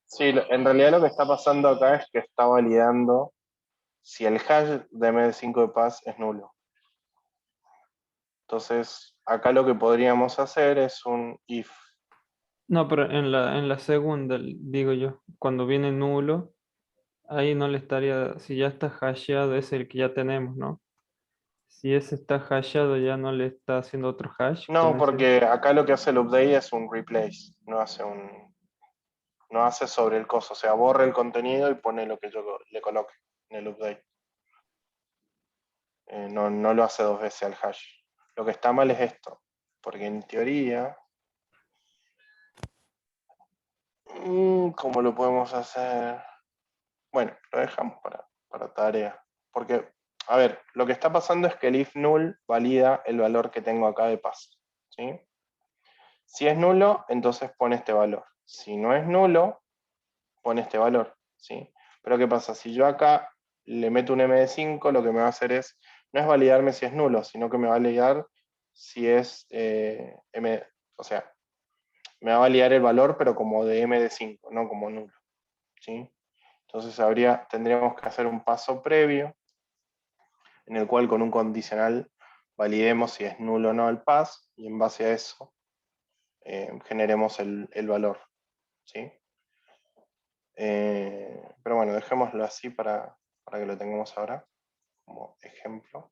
Sí, en realidad lo que está pasando acá es que está validando si el hash de MD5 de pass es nulo. Entonces, acá lo que podríamos hacer es un if. No, pero en la segunda, digo yo, cuando viene nulo, ahí no le estaría, si ya está hasheado, es el que ya tenemos, ¿no? Si ese está hasheado, ya no le está haciendo otro hash No, con ese. porque acá lo que hace el update es un replace, no hace sobre el coso, o sea, borra el contenido y pone lo que yo le coloque en el update. No lo hace dos veces al hash. Lo que está mal es esto, porque en teoría, ¿cómo lo podemos hacer? Bueno, lo dejamos para tarea. Porque, a ver, lo que está pasando es que el if null valida el valor que tengo acá de pass. ¿Sí? Si es nulo, entonces pone este valor. Si no es nulo, pone este valor. ¿Sí? Pero ¿qué pasa? Si yo acá le meto un MD5, lo que me va a hacer no es validarme si es nulo, sino que me va a validar si es o sea, me va a validar el valor, pero como de MD5, no como nulo. ¿Sí? Entonces tendríamos que hacer un paso previo en el cual con un condicional validemos si es nulo o no el pass y en base a eso generemos el valor. ¿Sí? Pero bueno, dejémoslo así para que lo tengamos ahora como ejemplo.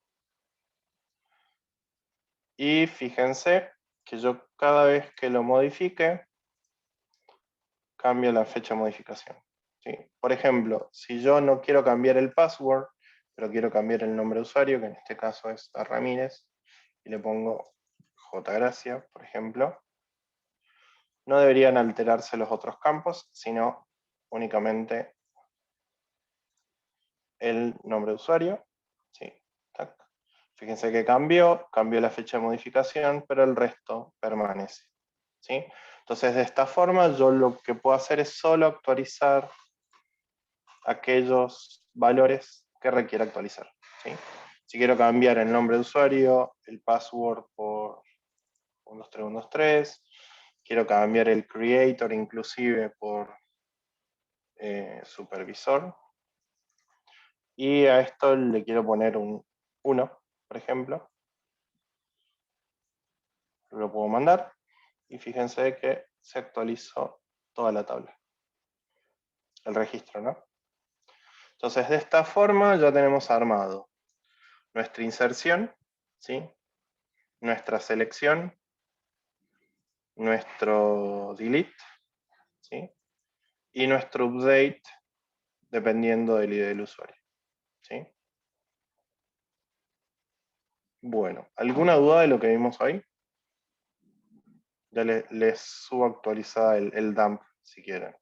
Y fíjense que yo cada vez que lo modifique, cambio la fecha de modificación. ¿Sí? Por ejemplo, si yo no quiero cambiar el password, pero quiero cambiar el nombre de usuario, que en este caso es Ramírez, y le pongo J. Gracia, por ejemplo, no deberían alterarse los otros campos, sino únicamente el nombre de usuario. Sí, tac. Fíjense que cambió la fecha de modificación, pero el resto permanece. ¿Sí? Entonces, de esta forma, yo lo que puedo hacer es solo actualizar aquellos valores que requiera actualizar. ¿Sí? Si quiero cambiar el nombre de usuario, el password por 123, quiero cambiar el creator inclusive por supervisor, y a esto le quiero poner un 1, por ejemplo, lo puedo mandar y fíjense que se actualizó toda la tabla, el registro, ¿no? Entonces, de esta forma ya tenemos armado nuestra inserción, ¿sí? Nuestra selección, nuestro delete, ¿sí? Y nuestro update dependiendo del ID del usuario, ¿sí? Bueno, ¿alguna duda de lo que vimos hoy? Ya les subo actualizada el dump si quieren.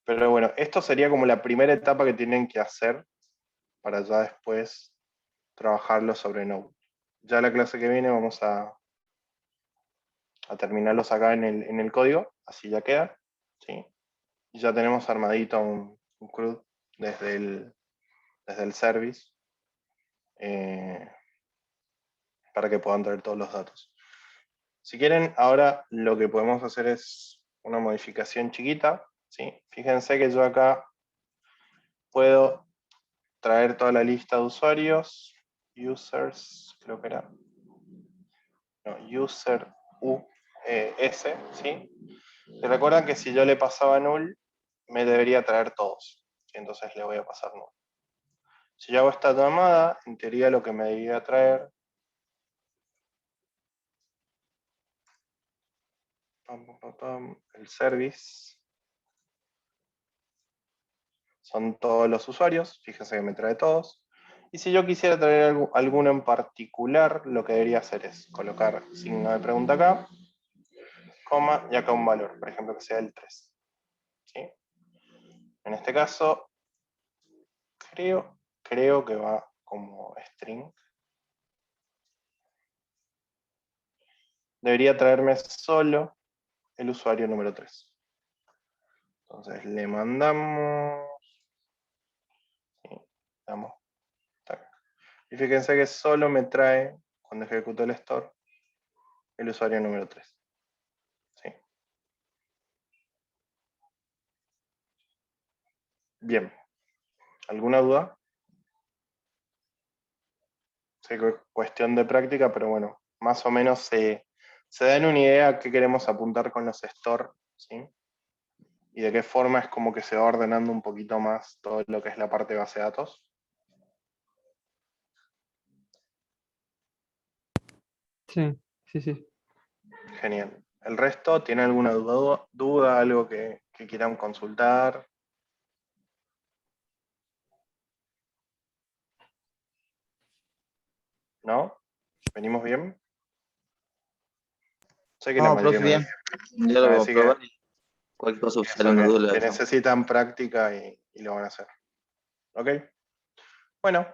Pero bueno, esto sería como la primera etapa que tienen que hacer para ya después trabajarlo sobre Node. Ya la clase que viene vamos a terminarlos acá en el código, así ya queda, ¿sí? Y ya tenemos armadito un CRUD desde el service para que puedan traer todos los datos. Si quieren, ahora lo que podemos hacer es una modificación chiquita, ¿sí? Fíjense que yo acá puedo traer toda la lista de usuarios, users, creo que era, no, user S, ¿sí? Y recuerdan que si yo le pasaba null, me debería traer todos, ¿sí? Entonces le voy a pasar null. Si yo hago esta llamada, en teoría lo que me debería traer el service son todos los usuarios, fíjense que me trae todos, Y si yo quisiera traer alguno en particular, lo que debería hacer es colocar signo de pregunta acá, coma, y acá un valor, por ejemplo, que sea el 3. ¿Sí? En este caso, creo que va como string. Debería traerme solo el usuario número 3. Entonces le mandamos, sí, damos, tac. Y fíjense que solo me trae, cuando ejecuto el store, el usuario número 3. ¿Sí? Bien. ¿Alguna duda? Sé que es cuestión de práctica, pero bueno, más o menos se dan una idea a qué queremos apuntar con los store, ¿sí? Y de qué forma es como que se va ordenando un poquito más todo lo que es la parte de base de datos. Sí, sí, sí. Genial. ¿El resto tiene alguna duda, algo que quieran consultar? ¿No? ¿Venimos bien? Sé que la No, mayoría profe, bien. Ya lo me vamos a decir probar y cualquier cosa, si sale una duda, le que avisamos. necesitan práctica y lo van a hacer. ¿Ok? Bueno,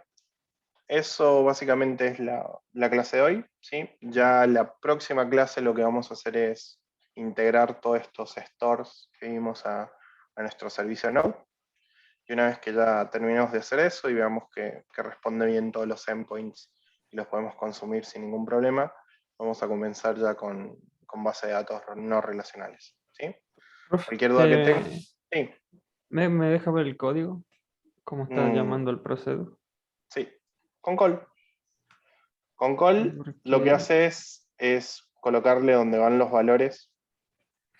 eso básicamente es la clase de hoy, ¿sí? Ya la próxima clase lo que vamos a hacer es integrar todos estos stores que vimos a nuestro servicio Node. Y una vez que ya terminemos de hacer eso y veamos que responde bien todos los endpoints y los podemos consumir sin ningún problema, vamos a comenzar ya con base de datos no relacionales, ¿sí? Profe, Cualquier duda que tengan. Sí. ¿me deja ver el código? ¿Cómo está Mm, llamando el proceso? sí. Con call. Con call lo que Porque hace es colocarle donde van los valores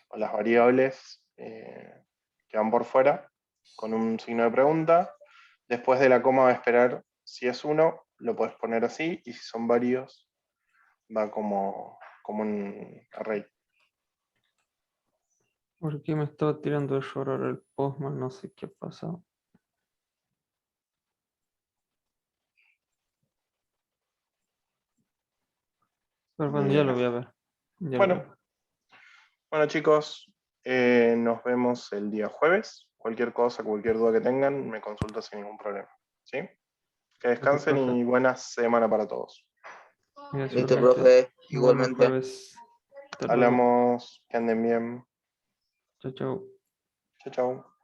o las variables que van por fuera con un signo de pregunta. Después de la coma va a esperar si es uno, lo puedes poner así, y si son varios, va como un array. ¿por qué me estaba tirando error ahora el Postman? No sé qué ha pasado. Pero bueno, ya Bien. lo voy a ver. Ya lo voy a Bueno, ver. bueno chicos, nos vemos el día jueves. Cualquier cosa, cualquier duda que tengan, me consultan sin ningún problema. ¿Sí? Que Gracias, descansen profe. y buena semana para todos. Gracias, Listo, igualmente. profe, Nos vemos el igualmente. jueves. Hasta luego. Hablamos, que anden bien. Chao, chao. Chao, chao.